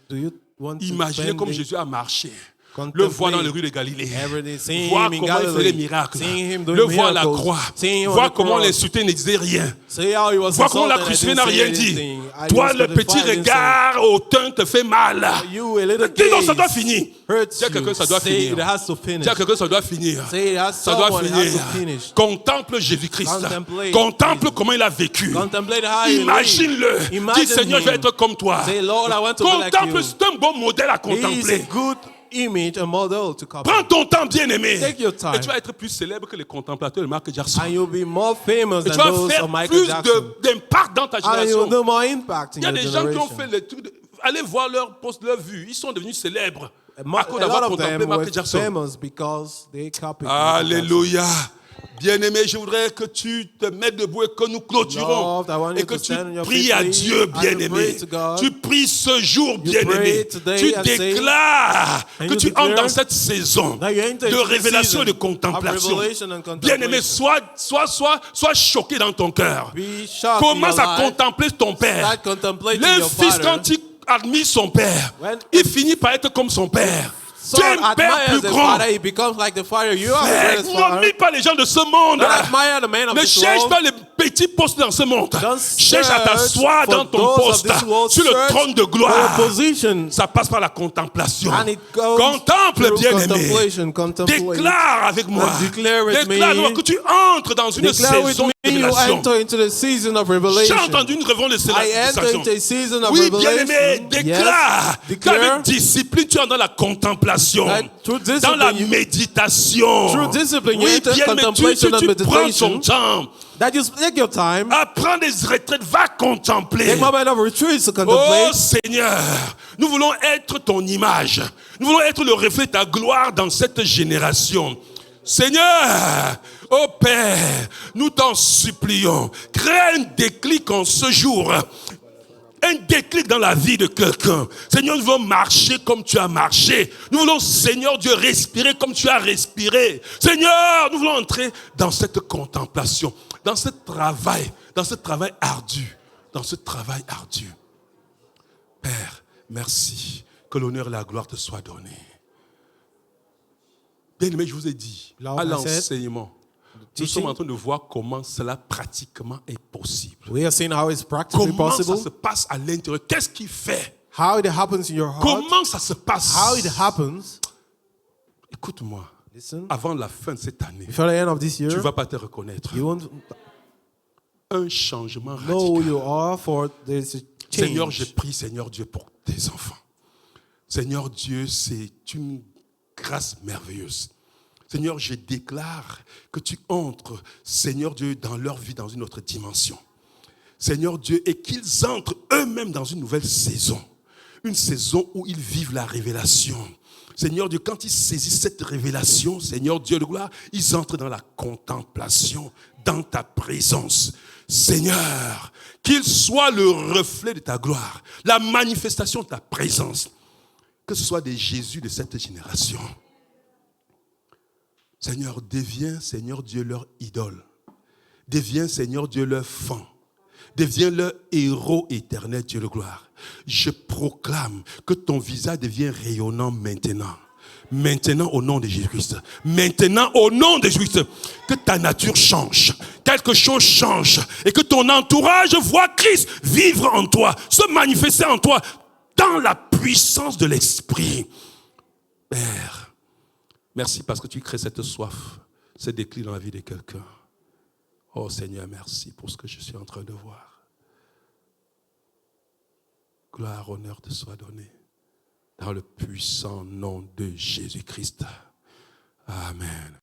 Do you want to Imaginez spend comme the- Jésus a marché. Le contemplate voir dans les rues de Galilée. everyday, seeing Voir him in comment il faisait Galilee, des miracles. seeing him doing Le voir à la miracles, croix. seeing him on Voir the comment cross. l'insulté ne disait rien. See how he was Voir comment la insulted and crucifié didn't n'a say rien dit. anything. He Toi, was le petit crucified and regard hautain te fait mal. said, you, a little Dis non, ça gaze doit finir. hurts Dis à quelqu'un, you. ça doit Say finir. it has to finish. Dis à quelqu'un, ça doit finir. Say it has Ça doit someone, it has finir. to finish. Contemple Jésus-Christ. Contemplate Contemple Jesus. comment il a vécu. Contemplate how he lived. Imagine-le. Imagine Dis Seigneur, je vais him. être comme toi. Say, Lord, I want to be like Contemple, you. c'est un bon modèle à He is a contempler. good image, a model to copy. Prends ton temps, bien-aimé. Take your time. Et tu vas être plus célèbre que les contemplateurs de Mark Jackson. And you'll be more famous Et than tu vas those faire of Michael plus Jackson. d'impact dans ta And you'll génération. do more impact in Il y a your des gens qui ont generation. fait les trucs. Allez voir leur poste, leur vue. Ils sont devenus célèbres à cause A lot d'avoir of contemplé them were Mark Jackson. famous because they copied Michael Jackson. Alléluia. Bien-aimé, je voudrais que tu te mettes debout et que nous clôturons. Lord, I want you Et que to tu stand on your pries feet, à please. Dieu, And you bien-aimé. pray to God. Tu pries ce jour, You bien-aimé. pray today Tu and say- déclares And que you tu entres declare dans cette saison that you enter de into the révélation et de season contemplation. of revelation and contemplation. Bien-aimé, sois choqué dans ton cœur. Be shocked in Commence your à life. contempler ton père. Start contemplating Le your fils, father. quand il admire son père, When- il finit par être comme son père. Tu Son es un père admires plus the grand. father, he becomes like the father. You are the Frère, greatest father. n'admire pas les gens de ce monde. Don't admire the man of Ne this cherche world. pas les petits postes dans ce monde. Don't Cherche à t'asseoir search dans for ton those of poste, this world. sur le Search trône de for gloire. a position. Ça passe par la contemplation. And it goes Contemple, through bien-aimé. contemplation. Contemplate. Déclare avec moi. And declare with Déclare me. avec moi que tu entres dans une Declare with saison me, de you révélation. enter into the season of J'ai revelation. entendu une révélation de I enter révélation. into a season of Oui, revelation. bien-aimé, déclare Yes. qu'avec Declare discipline, tu entres dans la contemplation, that through discipline, dans la méditation. Through discipline, you Oui, enter bien-aimé, contemplation and tu prends meditation. ton temps. that you take your time. Apprends des retraites, va contempler. Take moment of retreat to Oh contemplate. Seigneur, nous voulons être ton image. Nous voulons être le reflet de ta gloire dans cette génération. Seigneur, oh Père, nous t'en supplions. Crée un déclic en ce jour. Un déclic dans la vie de quelqu'un. Seigneur, nous voulons marcher comme tu as marché. Nous voulons, Seigneur Dieu, respirer comme tu as respiré. Seigneur, nous voulons entrer dans cette contemplation, dans ce travail ardu. Dans ce travail ardu. Père, merci. Que l'honneur et la gloire te soient donnés. Bien-aimé, je vous ai dit, Lord, à I said, l'enseignement, nous sommes en train de voir comment cela pratiquement est possible. We are seeing how it's practically Comment ça possible. se passe à l'intérieur? Qu'est-ce qui fait? How it happens in your heart. Comment ça se passe? How it happens. Écoute-moi, Listen. avant la fin de cette année, Before the end of this year, tu ne vas pas te reconnaître. you won't Un changement know who radical. you are for this change. Seigneur, je prie, Seigneur Dieu, pour tes enfants. Seigneur Dieu, c'est une grâce merveilleuse. Seigneur, je déclare que tu entres, Seigneur Dieu, dans leur vie, dans une autre dimension. Seigneur Dieu, et qu'ils entrent eux-mêmes dans une nouvelle saison. Une saison où ils vivent la révélation. Seigneur Dieu, quand ils saisissent cette révélation, Seigneur Dieu de gloire, ils entrent dans la contemplation, dans ta présence. Seigneur, qu'il soit le reflet de ta gloire, la manifestation de ta présence. Que ce soit des Jésus de cette génération. Seigneur, deviens, Seigneur Dieu, leur idole. Deviens, Seigneur Dieu, leur fan. Deviens leur héros éternel, Dieu de gloire. Je proclame que ton visage devient rayonnant maintenant. Maintenant au nom de Jésus-Christ. Maintenant au nom de Jésus-Christ. Que ta nature change. quelque chose change et que ton entourage voit Christ vivre en toi, se manifester en toi dans la puissance de l'Esprit. Père, merci parce que tu crées cette soif, ce déclic dans la vie de quelqu'un. Oh Seigneur, merci pour ce que je suis en train de voir. Gloire, honneur te soit donné dans le puissant nom de Jésus-Christ. Amen.